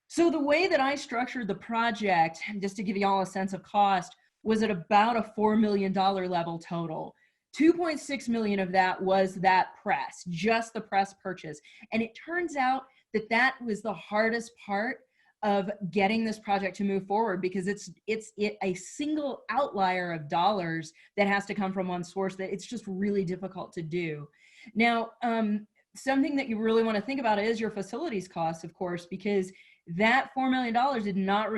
So the way that I structured the project, just to give you all a sense of cost, was at about a $4 million level total. 2.6 million of that was that press, just the press purchase. And it turns out that that was the hardest part of getting this project to move forward, because it's a single outlier of dollars that has to come from one source that it's just really difficult to do. Now, something that you really want to think about is your facilities costs, of course, because that $4 million did not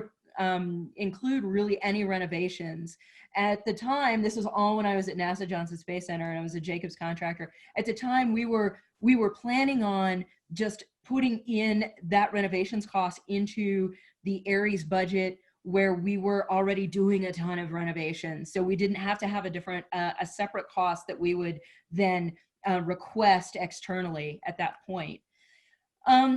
include really any renovations. At the time, this was all when I was at NASA Johnson Space Center and I was a Jacobs contractor. At the time, we were planning on just putting in that renovations cost into the Ares budget where we were already doing a ton of renovations. So we didn't have to have a separate cost that we would then request externally at that point.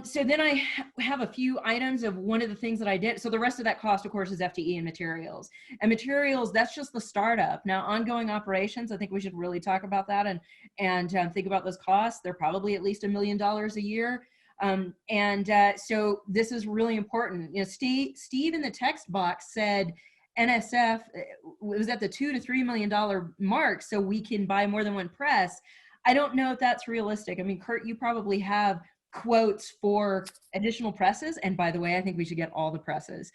So then I have a few items of one of the things that I did. So the rest of that cost, of course, is FTE and materials. And materials, that's just the startup. Now, ongoing operations, I think we should really talk about that and think about those costs. They're probably at least $1 million a year. So this is really important. You know, Steve in the text box said NSF was at the $2 to $3 million mark, so we can buy more than one press. I don't know if that's realistic. I mean, Kurt, you probably have quotes for additional presses. And by the way, I think we should get all the presses.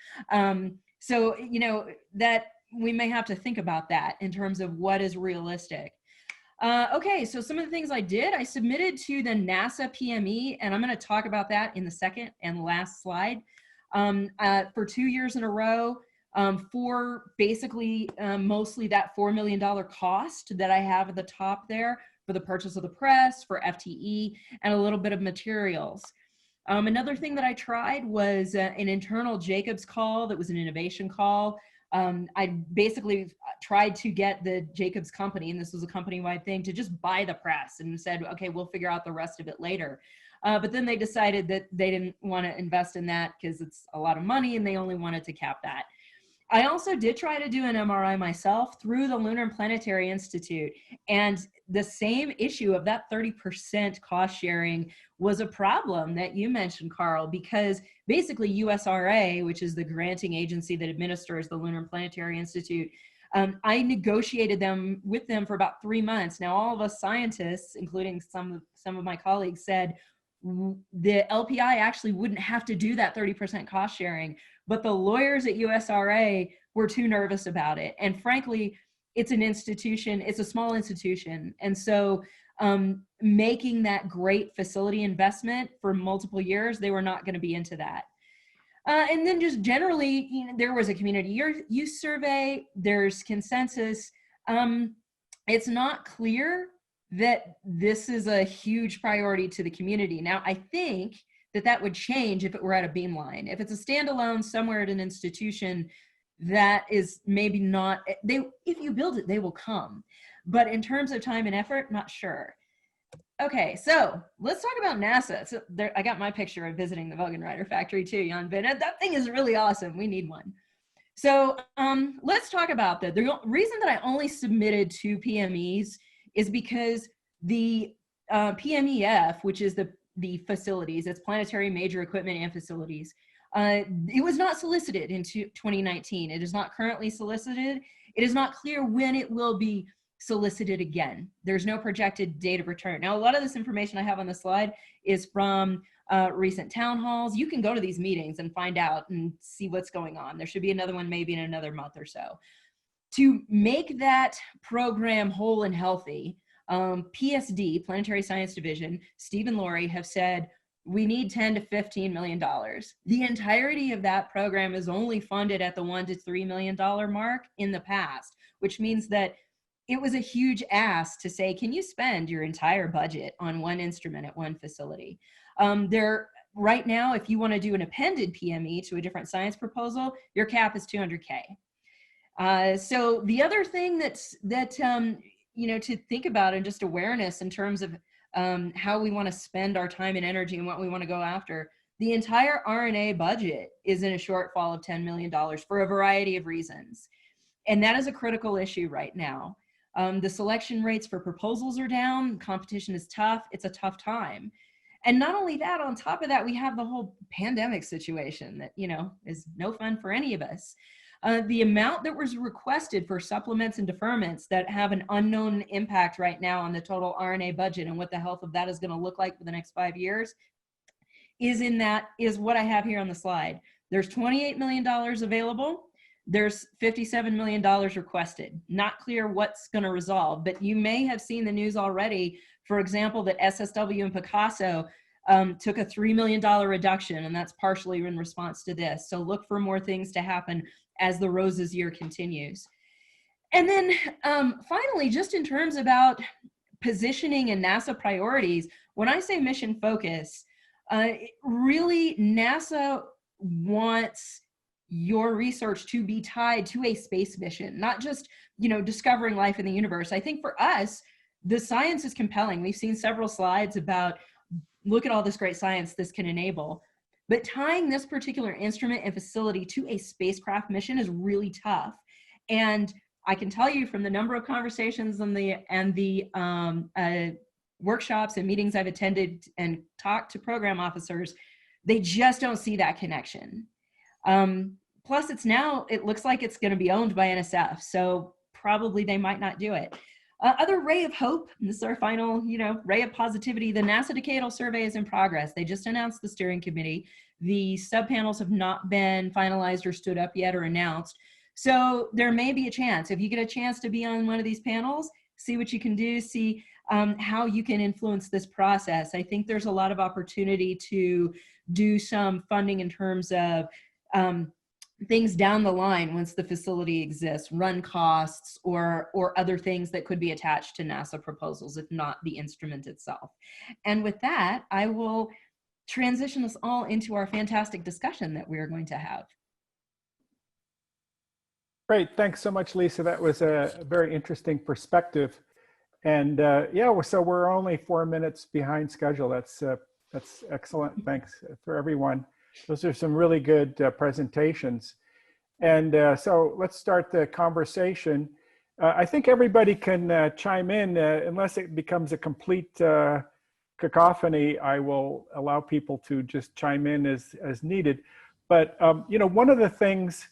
So, you know, that we may have to think about that in terms of what is realistic. Okay, so some of the things I did, I submitted to the NASA PME, and I'm going to talk about that in the second and last slide, for 2 years in a row, for basically mostly that $4 million cost that I have at the top there for the purchase of the press, for FTE, and a little bit of materials. Another thing that I tried was an internal Jacobs call that was an innovation call I basically tried to get the Jacobs company, and this was a company-wide thing, to just buy the press and said, okay, we'll figure out the rest of it later. But then they decided that they didn't want to invest in that because it's a lot of money and they only wanted to cap that. I also did try to do an MRI myself through the Lunar and Planetary Institute, and the same issue of that 30% cost sharing was a problem that you mentioned, Carl, because basically USRA, which is the granting agency that administers the Lunar and Planetary Institute, I negotiated with them for about 3 months. Now, all of us scientists, including some of my colleagues, said the LPI actually wouldn't have to do that 30% cost sharing, but the lawyers at USRA were too nervous about it. And frankly, it's an institution, it's a small institution. And so making that great facility investment for multiple years, they were not gonna be into that. And then just generally, there was a community use survey, there's consensus. It's not clear that this is a huge priority to the community. Now, I think that would change if it were at a beamline. If it's a standalone somewhere at an institution, that is maybe not, if you build it, they will come. But in terms of time and effort, not sure. Okay, so let's talk about NASA. So I got my picture of visiting the Vogelrider factory too, Jan Bennett. That thing is really awesome. We need one. So let's talk about that. The reason that I only submitted 2 PMEs is because the PMEF, which is the facilities, it's planetary major equipment and facilities, it was not solicited in 2019. It is not currently solicited. It is not clear when it will be solicited again. There's no projected date of return. Now, a lot of this information I have on the slide is from recent town halls. You can go to these meetings and find out and see what's going on. There should be another one maybe in another month or so. To make that program whole and healthy, PSD, Planetary Science Division, Steve and Lori have said, we need $10 to $15 million. The entirety of that program is only funded at the $1 to $3 million mark in the past, which means that it was a huge ask to say, can you spend your entire budget on one instrument at one facility? Right now, if you want to do an appended PME to a different science proposal, your cap is $200K. So the other thing to think about, and just awareness in terms of how we want to spend our time and energy and what we want to go after, the entire RNA budget is in a shortfall of $10 million for a variety of reasons. And that is a critical issue right now. The selection rates for proposals are down, competition is tough, it's a tough time. And not only that, on top of that, we have the whole pandemic situation that, is no fun for any of us. The amount that was requested for supplements and deferments that have an unknown impact right now on the total RNA budget and what the health of that is going to look like for the next 5 years is what I have here on the slide. There's $28 million available. There's $57 million requested. Not clear what's going to resolve, but you may have seen the news already, for example, that SSW and Picasso took a $3 million reduction, and that's partially in response to this. So look for more things to happen as the Roses year continues. And then finally, just in terms about positioning and NASA priorities, when I say mission focus, really NASA wants your research to be tied to a space mission, not just, discovering life in the universe. I think for us, the science is compelling. We've seen several slides about, look at all this great science this can enable. But tying this particular instrument and facility to a spacecraft mission is really tough. And I can tell you from the number of conversations and the workshops and meetings I've attended and talked to program officers, they just don't see that connection. Plus it looks like it's going to be owned by NSF. So probably they might not do it. Other ray of hope, and this is our final, ray of positivity, the NASA decadal survey is in progress. They just announced the steering committee. The subpanels have not been finalized or stood up yet or announced. So there may be a chance. If you get a chance to be on one of these panels, see what you can do, see how you can influence this process. I think there's a lot of opportunity to do some funding in terms of things down the line once the facility exists, run costs or other things that could be attached to NASA proposals, if not the instrument itself. And with that, I will transition us all into our fantastic discussion that we are going to have. Great. Thanks so much, Lisa. That was a very interesting perspective. And yeah, so we're only 4 minutes behind schedule. That's excellent. Thanks for everyone. Those are some really good presentations. And so let's start the conversation. I think everybody can chime in unless it becomes a complete cacophony. I will allow people to just chime in as needed. But you know, one of the things,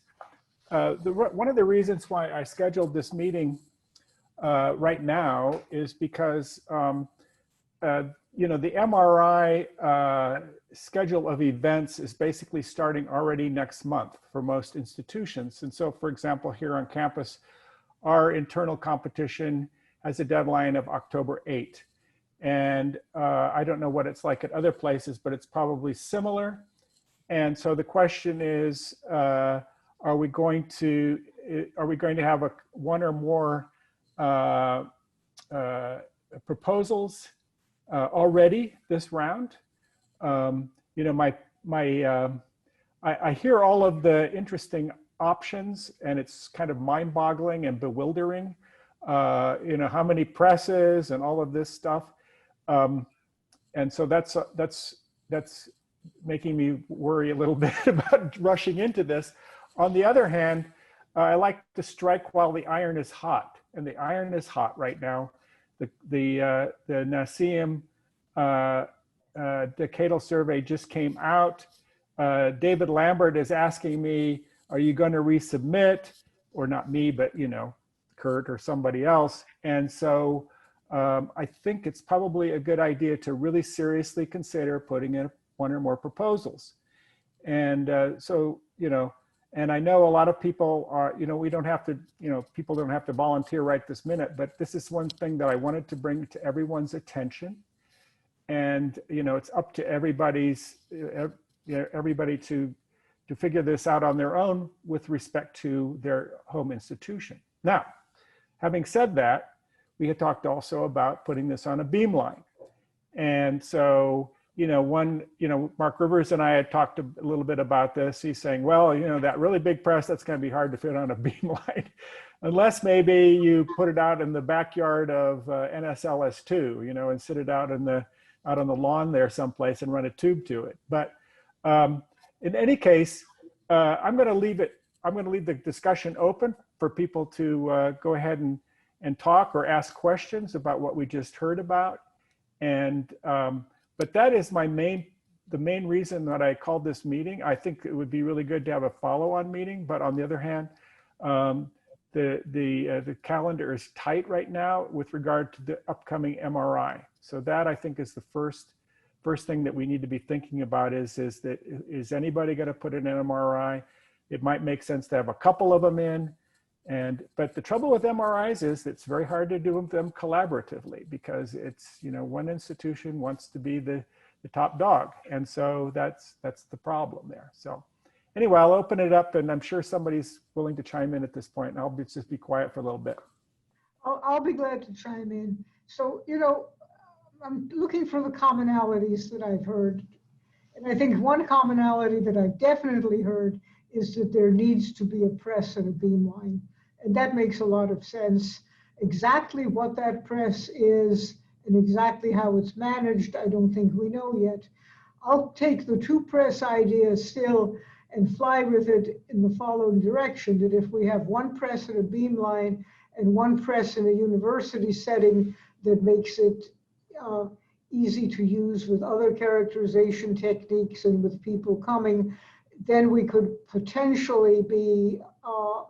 one of the reasons why I scheduled this meeting right now is because you know, the MRI schedule of events is basically starting already next month for most institutions. And so, for example, here on campus, our internal competition has a deadline of October 8. And I don't know what it's like at other places, but it's probably similar. And so the question is, are we going to have one or more proposals already this round? You know, I hear all of the interesting options, and it's kind of mind-boggling and bewildering. You know, how many presses and all of this stuff. And so that's making me worry a little bit about rushing into this. On the other hand, I like to strike while the iron is hot, and the iron is hot right now. The NASEM decadal survey just came out. David Lambert is asking me, are you going to resubmit? Or not me, but you know, Kurt or somebody else. And so I think it's probably a good idea to really seriously consider putting in one or more proposals. And so, you know, and I know a lot of people are, you know, we don't have to, you know, people don't have to volunteer right this minute, but this is one thing that I wanted to bring to everyone's attention. And, you know, it's up to everybody's, everybody to figure this out on their own with respect to their home institution. Now, having said that, we had talked also about putting this on a beamline. And so, you know, Mark Rivers and I had talked a little bit about this. He's saying, well, you know, that really big press, that's going to be hard to fit on a beamline, unless maybe you put it out in the backyard of NSLS2, you know, and sit it out on the lawn there someplace and run a tube to it. But in any case, I'm going to leave the discussion open for people to go ahead and talk or ask questions about what we just heard about. And but that is the main reason that I called this meeting. I think it would be really good to have a follow-on meeting, but on the other hand, the calendar is tight right now with regard to the upcoming MRI. So that, I think, is the first thing that we need to be thinking about is anybody going to put in an MRI? It might make sense to have a couple of them in. But the trouble with MRIs is it's very hard to do them collaboratively, because it's, you know, one institution wants to be the top dog. And so that's the problem there. So anyway, I'll open it up, and I'm sure somebody's willing to chime in at this point, and I'll just be quiet for a little bit. I'll be glad to chime in. So, you know, I'm looking for the commonalities that I've heard. And I think one commonality that I've definitely heard is that there needs to be a press and a beamline. And that makes a lot of sense. Exactly what that press is and exactly how it's managed, I don't think we know yet. I'll take the two press idea still and fly with it in the following direction, that if we have one press and a beamline and one press in a university setting that makes it easy to use with other characterization techniques and with people coming, then we could potentially be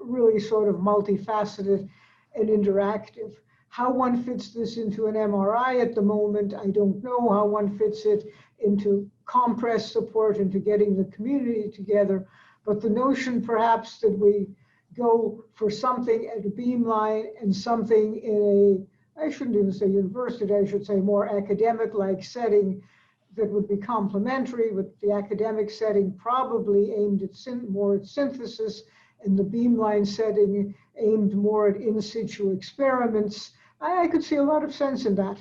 really sort of multifaceted and interactive. How one fits this into an MRI at the moment, I don't know. How one fits it into COMPRES support, into getting the community together. But the notion perhaps that we go for something at a beamline and something in I shouldn't even say university, I should say more academic-like setting that would be complementary, with the academic setting probably aimed at more at synthesis, and the beamline setting aimed more at in situ experiments. I could see a lot of sense in that.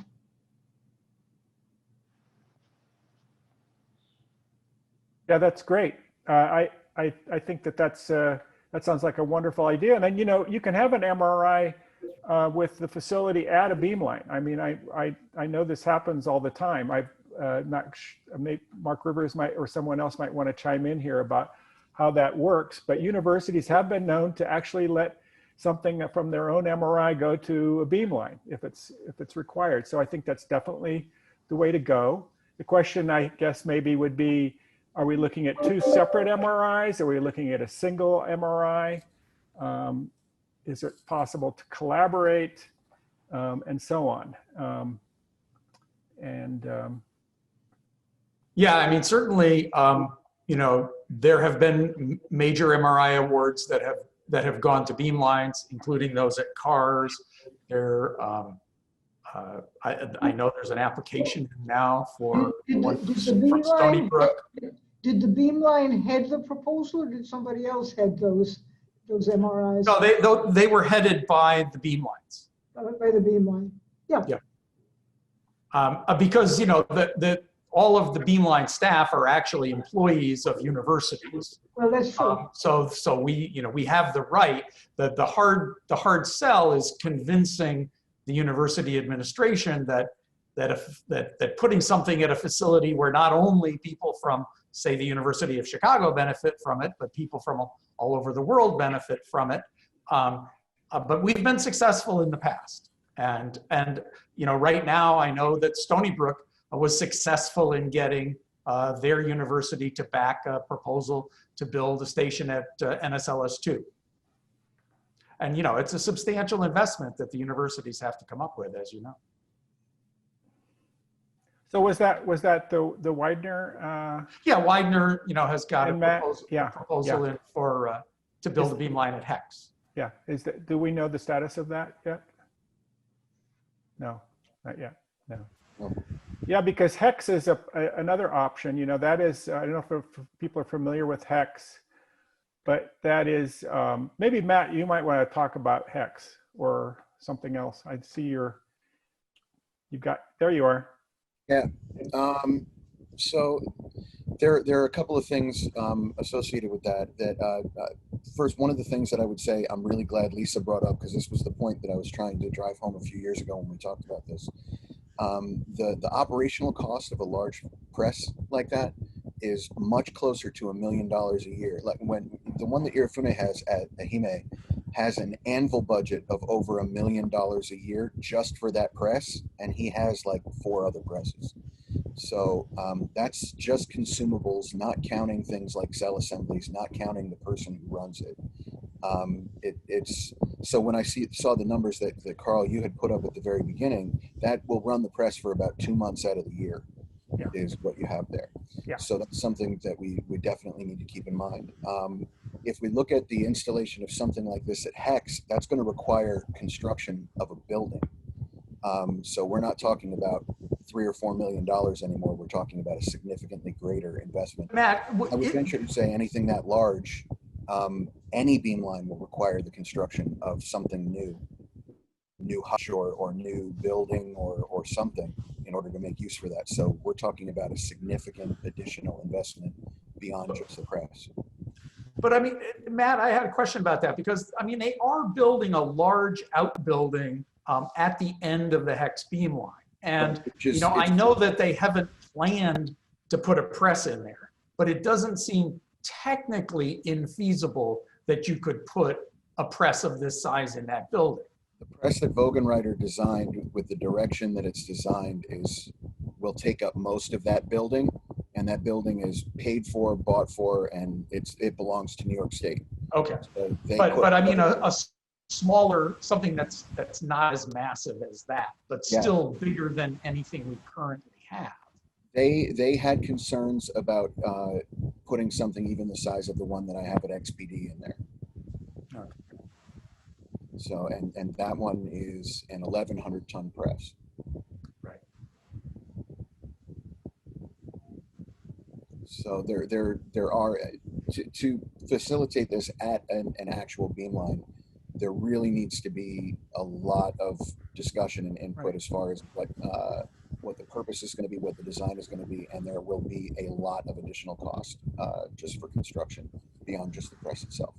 Yeah, that's great. I think that's that sounds like a wonderful idea. And then, you know, you can have an MRI with the facility at a beamline. I mean, I know this happens all the time. I've Mark Rivers might, or someone else might want to chime in here about how that works, but universities have been known to actually let something from their own MRI go to a beamline if it's required. So I think that's definitely the way to go. The question, I guess, maybe would be, are we looking at two separate MRIs? Are we looking at a single MRI? Is it possible to collaborate, and so on? Yeah, I mean, certainly, you know, there have been major MRI awards that have gone to beamlines, including those at CARS. There, I know there's an application now for one from Stony Brook. Did the beamline head the proposal, or did somebody else head those MRIs? No, they were headed by the beamlines. By the beamline, yeah. Yeah. Because, you know, all of the beamline staff are actually employees of universities. Well, that's true. So we, you know, we have the right. The hard sell is convincing the university administration that putting something at a facility where not only people from, say, the University of Chicago benefit from it, but people from all over the world benefit from it. But we've been successful in the past, and you know, right now I know that Stony Brook was successful in getting their university to back a proposal to build a station at NSLS2. And, you know, it's a substantial investment that the universities have to come up with, as you know. So was that the Widener? Yeah, Widener, you know, has got a proposal in for to build a beamline at Hex. Yeah, do we know the status of that yet? No, not yet. No. Yeah, because Hex is another option. You know, that is, I don't know if people are familiar with Hex, but that is, maybe Matt, you might want to talk about Hex or something else. I see there you are. Yeah. So there are a couple of things associated with that. First, one of the things that I would say I'm really glad Lisa brought up, because this was the point that I was trying to drive home a few years ago when we talked about this. The operational cost of a large press like that is much closer to $1 million a year. Like when the one that Irifune has at Ehime has an anvil budget of over $1 million a year just for that press, and he has like 4 other presses. So that's just consumables, not counting things like cell assemblies, not counting the person who runs it. So when I saw the numbers that Carl, you had put up at the very beginning, that will run the press for about 2 months out of the year. Yeah. Is what you have there. Yeah. So that's something that we definitely need to keep in mind. If we look at the installation of something like this at Hex, that's going to require construction of a building. So we're not talking about $3 or $4 million anymore. We're talking about a significantly greater investment. Matt, I would venture to say anything that large, any beamline will require the construction of something new hush or new building or something in order to make use for that. So we're talking about a significant additional investment beyond just the press. But I mean, Matt, I had a question about that, because I mean, they are building a large outbuilding at the end of the Hex beamline. And you know, I know that they haven't planned to put a press in there, but it doesn't seem technically infeasible that you could put a press of this size in that building. The press that Vogenreiter designed, with the direction that it's designed, will take up most of that building, and that building is paid for, bought for, and it belongs to New York State. Okay, so but I mean a smaller, something that's not as massive as that, but still bigger than anything we currently have. They had concerns about putting something even the size of the one that I have at XPD in there. Okay. So, and that one is an 1,100 ton press. Right. So there are, to facilitate this at an actual beamline, there really needs to be a lot of discussion and input as far as what the purpose is going to be, what the design is going to be, and there will be a lot of additional cost just for construction beyond just the press itself.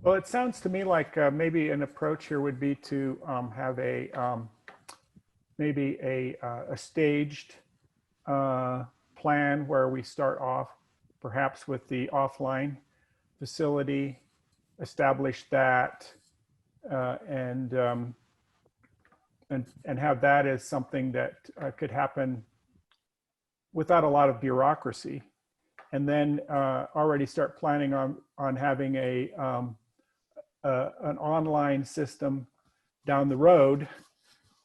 Well, it sounds to me like maybe an approach here would be to have maybe a staged plan where we start off perhaps with the offline facility, establish that, and have that as something that could happen without a lot of bureaucracy, and then already start planning on having an online system down the road,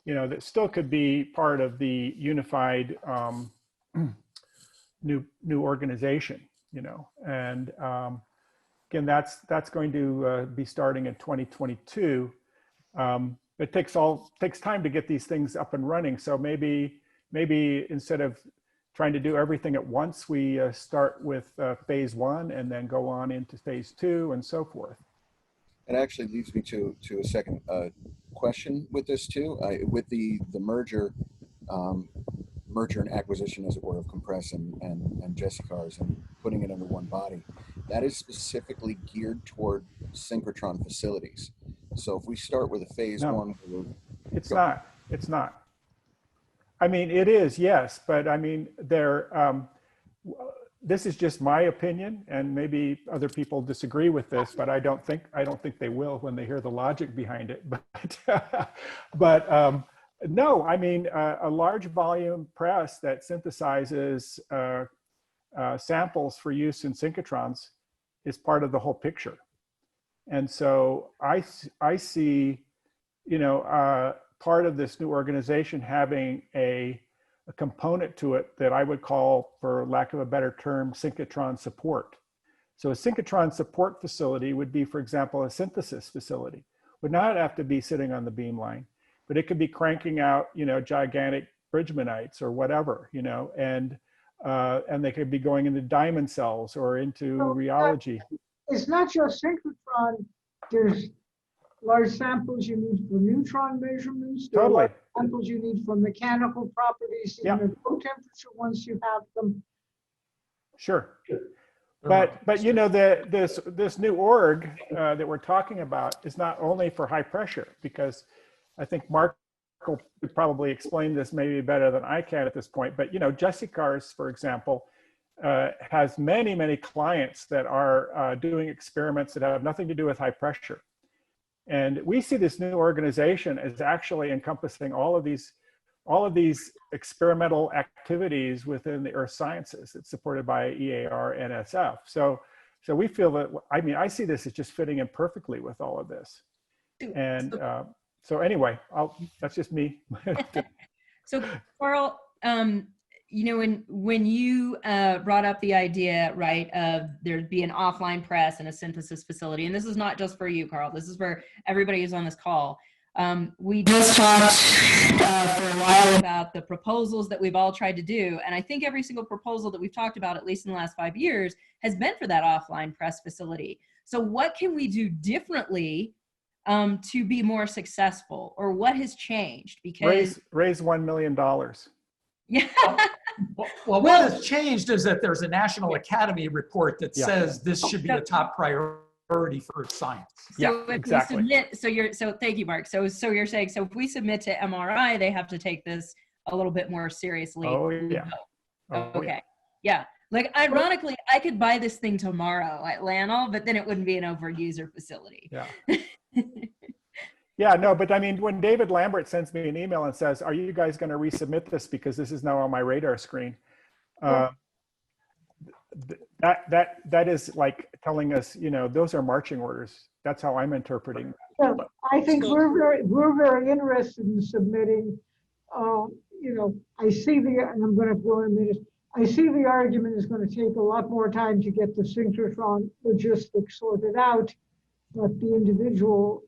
you know, that still could be part of the unified new organization, you know, and again, that's going to be starting in 2022. It takes time to get these things up and running. So maybe instead of trying to do everything at once, we start with phase 1 and then go on into phase 2 and so forth. It actually leads me to a second question with this too. With the merger and acquisition, as it were, of COMPRES and Jessicars and putting it under one body, that is specifically geared toward synchrotron facilities. So if we start with a phase 1, it's not. I mean, it is, yes, but I mean, this is just my opinion, and maybe other people disagree with this, but I don't think they will when they hear the logic behind it. But no, I mean, a large volume press that synthesizes samples for use in synchrotrons is part of the whole picture. And so I see, you know, part of this new organization having a component to it that I would call, for lack of a better term, synchrotron support. So a synchrotron support facility would be, for example, a synthesis facility. Would not have to be sitting on the beamline, but it could be cranking out, you know, gigantic Bridgmanites or whatever, you know, and they could be going into diamond cells or into rheology. It's not just synchrotron. There's large samples you need for neutron measurements. There Totally. are samples you need for mechanical properties in the low temperature once you have them. Sure. But you know, this new org that we're talking about is not only for high pressure, because I think Mark could probably explain this maybe better than I can at this point. But you know, Jessicars, for example, has many clients that are doing experiments that have nothing to do with high pressure. And we see this new organization as actually encompassing all of these experimental activities within the earth sciences. It's supported by EAR NSF. So we feel that, I mean, I see this as just fitting in perfectly with all of this. And so anyway, that's just me. So Carl, you know, when you brought up the idea, right, of there'd be an offline press and a synthesis facility, and this is not just for you, Carl, this is for everybody who's on this call. We just talked for a while about the proposals that we've all tried to do, and I think every single proposal that we've talked about, at least in the last 5 years, has been for that offline press facility. So what can we do differently to be more successful, or what has changed? Because raise $1 million. Yeah. Well, what has changed is that there's a National Academy report that says this should be a top priority for science. So if exactly. We submit, so thank you, Mark. So you're saying, so if we submit to MRI, they have to take this a little bit more seriously. Oh yeah. Okay. Yeah. Like ironically, I could buy this thing tomorrow at Lanol, but then it wouldn't be an overuser facility. Yeah. Yeah, no, but I mean, when David Lambert sends me an email and says, "Are you guys going to resubmit this because this is now on my radar screen?" That is like telling us, you know, those are marching orders. That's how I'm interpreting. Well, I think we're very interested in submitting. You know, I see and I'm going to go in a minute. I see the argument is going to take a lot more time to get the synchrotron logistics sorted out. But the individual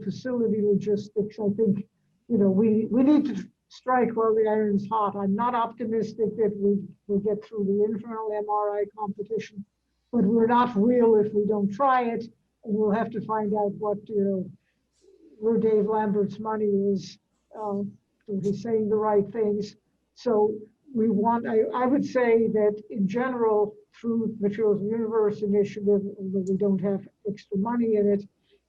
facility logistics, I think, you know, we need to strike while the iron's hot. I'm not optimistic that we will get through the internal MRI competition, but we're not real if we don't try it. And we'll have to find out what, you know, where Dave Lambert's money is, so he's saying the right things. So we want, I would say that in general, through Materials Universe initiative, although we don't have extra money in it,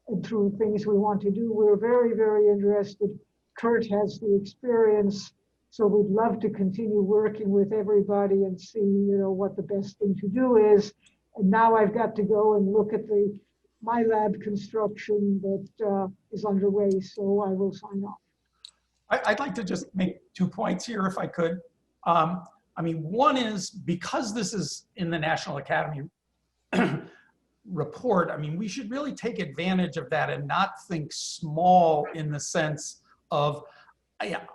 and through things we want to do, we're very, very interested. Kurt has the experience, so we'd love to continue working with everybody and see, what the best thing to do is. And now I've got to go and look at my lab construction that is underway, so I will sign off. I'd like to just make 2 points here, if I could. One is, because this is in the National Academy report, we should really take advantage of that and not think small in the sense of,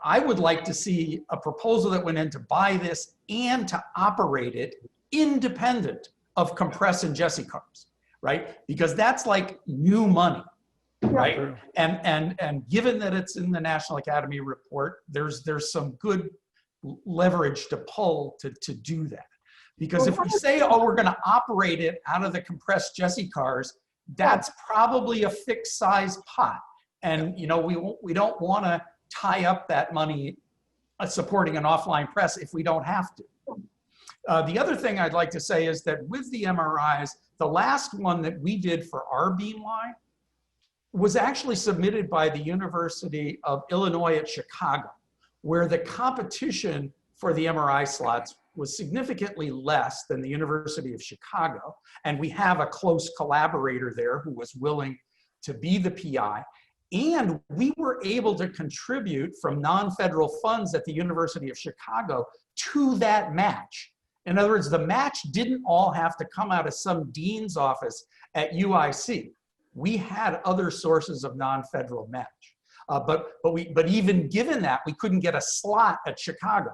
I would like to see a proposal that went in to buy this and to operate it independent of COMPRES and Jesse-Cars, right? Because that's like new money, right? And given that it's in the National Academy report, there's some good leverage to pull to do that. Because if we say, oh, we're going to operate it out of the COMPRES Jesse-Cars, that's probably a fixed size pot. And we don't want to tie up that money supporting an offline press if we don't have to. The other thing I'd like to say is that with the MRIs, the last one that we did for our beamline was actually submitted by the University of Illinois at Chicago, where the competition for the MRI slots was significantly less than the University of Chicago. And we have a close collaborator there who was willing to be the PI. And we were able to contribute from non-federal funds at the University of Chicago to that match. In other words, the match didn't all have to come out of some dean's office at UIC. We had other sources of non-federal match. But even given that, we couldn't get a slot at Chicago,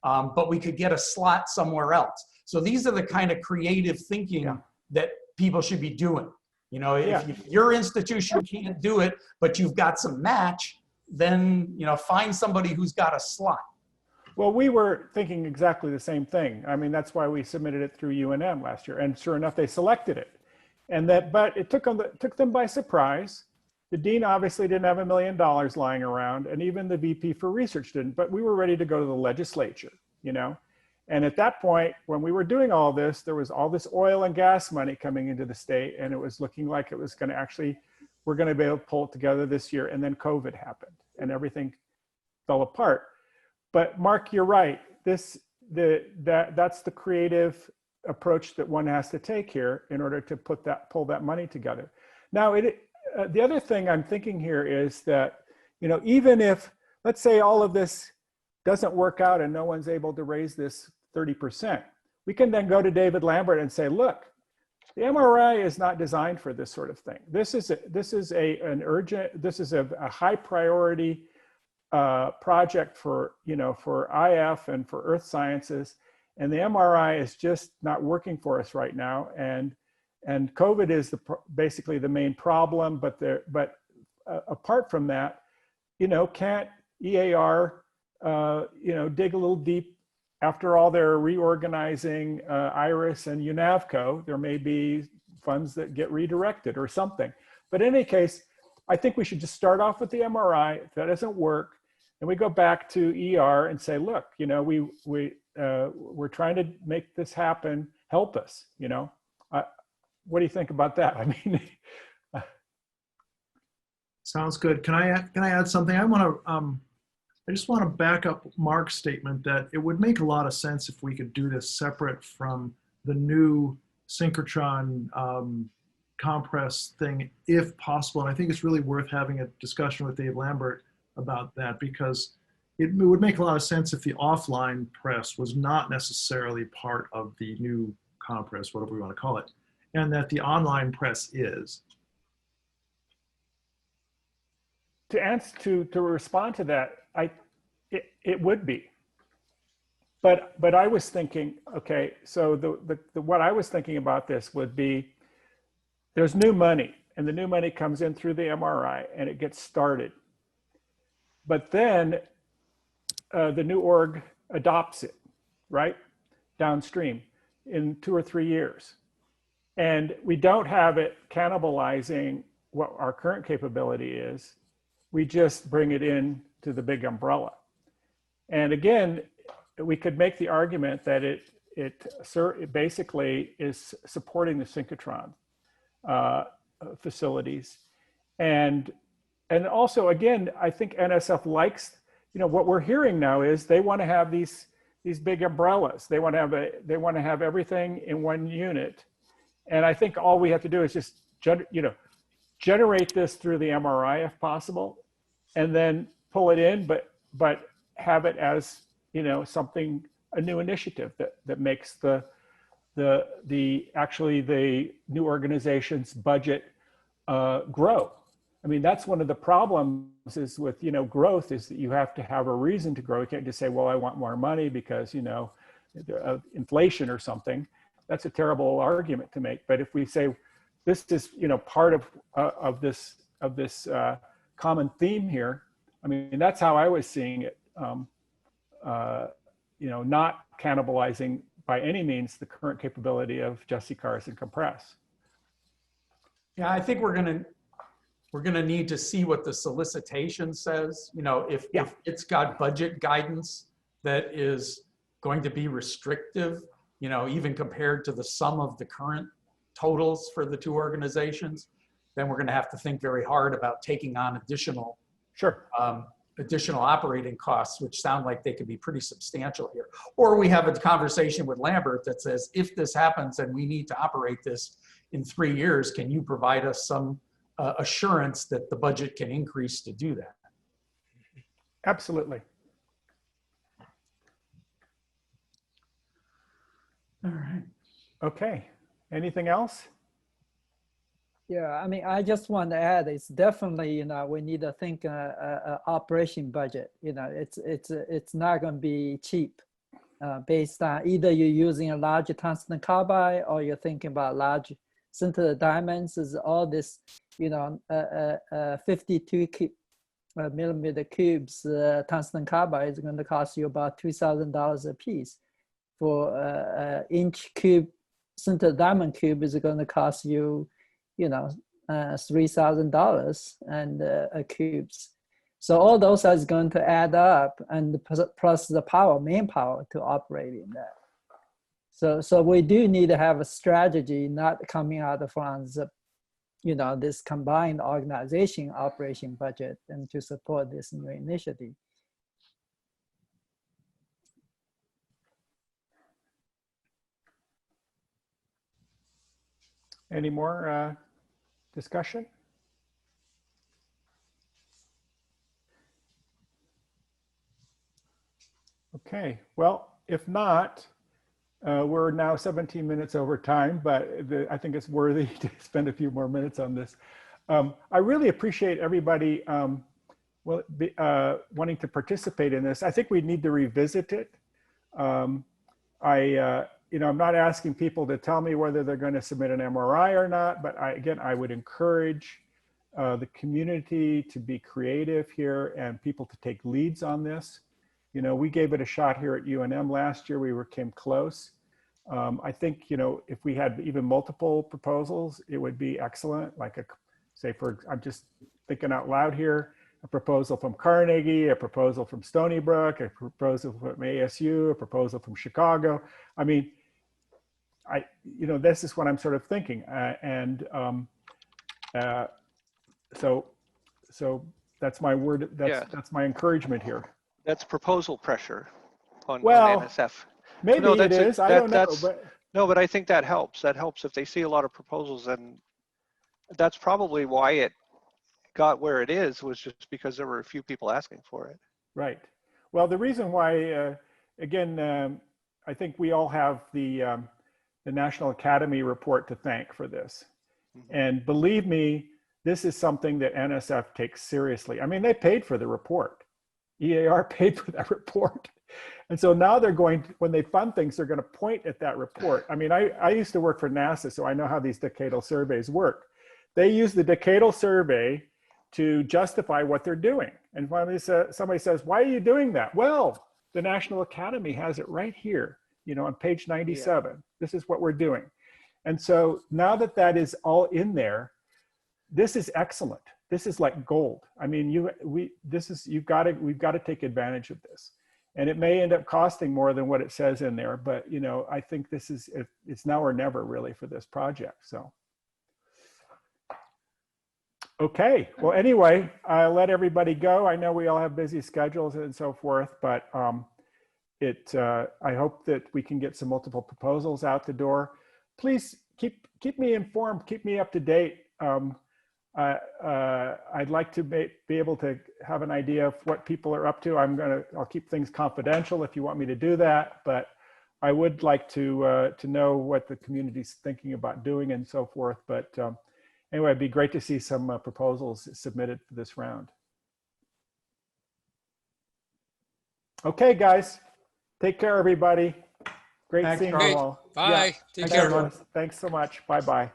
but we could get a slot somewhere else. So these are the kind of creative thinking that people should be doing. If your institution can't do it, but you've got some match, then find somebody who's got a slot. Well, we were thinking exactly the same thing. That's why we submitted it through UNM last year, and sure enough, they selected it. But it took them by surprise. The dean obviously didn't have $1 million lying around, and even the VP for research didn't, but we were ready to go to the legislature, And at that point, when we were doing all this, there was all this oil and gas money coming into the state, and it was looking like it was we're going to be able to pull it together this year. And then COVID happened and everything fell apart. But Mark, you're right. That's the creative approach that one has to take here in order to pull that money together. Now, the other thing I'm thinking here is that, even if, let's say all of this doesn't work out and no one's able to raise this 30%, we can then go to David Lambert and say, look, the MRI is not designed for this sort of thing. This is a high priority project for IF and for earth sciences, and the MRI is just not working for us right now. And COVID is basically the main problem, but apart from that, can't EAR dig a little deep? After all, they're reorganizing IRIS and UNAVCO. There may be funds that get redirected or something. But in any case, I think we should just start off with the MRI. If that doesn't work, and we go back to ER and say, look, we're trying to make this happen. Help us. What do you think about that? Sounds good. Can I add something? I just want to back up Mark's statement that it would make a lot of sense if we could do this separate from the new synchrotron COMPRES thing, if possible. And I think it's really worth having a discussion with Dave Lambert about that, because it would make a lot of sense if the offline press was not necessarily part of the new COMPRES, whatever we want to call it, and that the online press is. To respond to that, it would be, but I was thinking, okay, so what I was thinking about this would be, there's new money, and the new money comes in through the MRI, and it gets started, but then the new org adopts it, right, downstream in 2 or 3 years, and we don't have it cannibalizing what our current capability is. We just bring it in to the big umbrella. And again, we could make the argument that it basically is supporting the synchrotron facilities. And also, again, I think NSF likes, what we're hearing now is they want to have these big umbrellas. They want to have everything in one unit. And I think all we have to do is just, generate this through the MRI if possible, and then pull it in, but have it as, something, a new initiative that makes actually the new organization's budget grow. I mean, that's one of the problems is with, growth is that you have to have a reason to grow. You can't just say, well, I want more money because, of inflation or something. That's a terrible argument to make. But if we say this is, part of this common theme here, I mean, that's how I was seeing it, not cannibalizing by any means the current capability of Jessie Cars and COMPRES. Yeah, I think we're gonna need to see what the solicitation says. If it's got budget guidance that is going to be restrictive, even compared to the sum of the current totals for the two organizations, then we're going to have to think very hard about taking on additional operating costs, which sound like they could be pretty substantial here. Or we have a conversation with Lambert that says, if this happens and we need to operate this in 3 years, can you provide us some assurance that the budget can increase to do that? Absolutely. All right. Okay. Anything else? Yeah, I mean, I just want to add, it's definitely, we need to think operation budget. It's not going to be cheap based on either you're using a large tungsten carbide or you're thinking about large sintered diamonds. Is all this, 52 millimeter cubes tungsten carbide is going to cost you about $2,000 a piece. For inch cube sintered diamond cube is going to cost you, $3,000 and cubes. So all those are going to add up, and plus the manpower to operate in that. So we do need to have a strategy, not coming out from the, this combined organization operation budget, and to support this new initiative. Any more discussion? Okay, well, if not, we're now 17 minutes over time, but I think it's worthy to spend a few more minutes on this. I really appreciate everybody wanting to participate in this. I think we need to revisit it. I'm not asking people to tell me whether they're going to submit an MRI or not, but I would encourage the community to be creative here and people to take leads on this. We gave it a shot here at UNM last year. We came close. I think, if we had even multiple proposals, it would be excellent. Like I'm just thinking out loud here, a proposal from Carnegie, a proposal from Stony Brook, a proposal from ASU, a proposal from Chicago. I mean, this is what I'm sort of thinking. So that's my word. That's my encouragement here. That's proposal pressure on NSF. Maybe it is. I don't know. No, but I think that helps. That helps if they see a lot of proposals, and that's probably why it got where it is, was just because there were a few people asking for it. Right. Well, the reason why, again, I think we all have the National Academy report to thank for this. Mm-hmm. And believe me, this is something that NSF takes seriously. I mean, they paid for the report. EAR paid for that report. And so now they're going to, when they fund things, they're going to point at that report. I mean, I used to work for NASA, so I know how these decadal surveys work. They use the decadal survey to justify what they're doing. And finally, somebody says, why are you doing that? Well, the National Academy has it right here, on page 97. Yeah. This is what we're doing. And so now that that is all in there, this is excellent. This is like gold. I mean, we've got to take advantage of this. And it may end up costing more than what it says in there, but you know, I think this is, it's now or never really for this project. So, okay. Well, anyway, I'll let everybody go. I know we all have busy schedules and so forth, but I hope that we can get some multiple proposals out the door. Please keep me informed, keep me up to date. I'd like to be able to have an idea of what people are up to. I'll keep things confidential if you want me to do that, but I would like to know what the community's thinking about doing and so forth. But anyway, it'd be great to see some proposals submitted for this round. Okay, guys, take care, everybody. Great seeing you all. Bye. Yeah. Take care. Thanks so much. Bye-bye.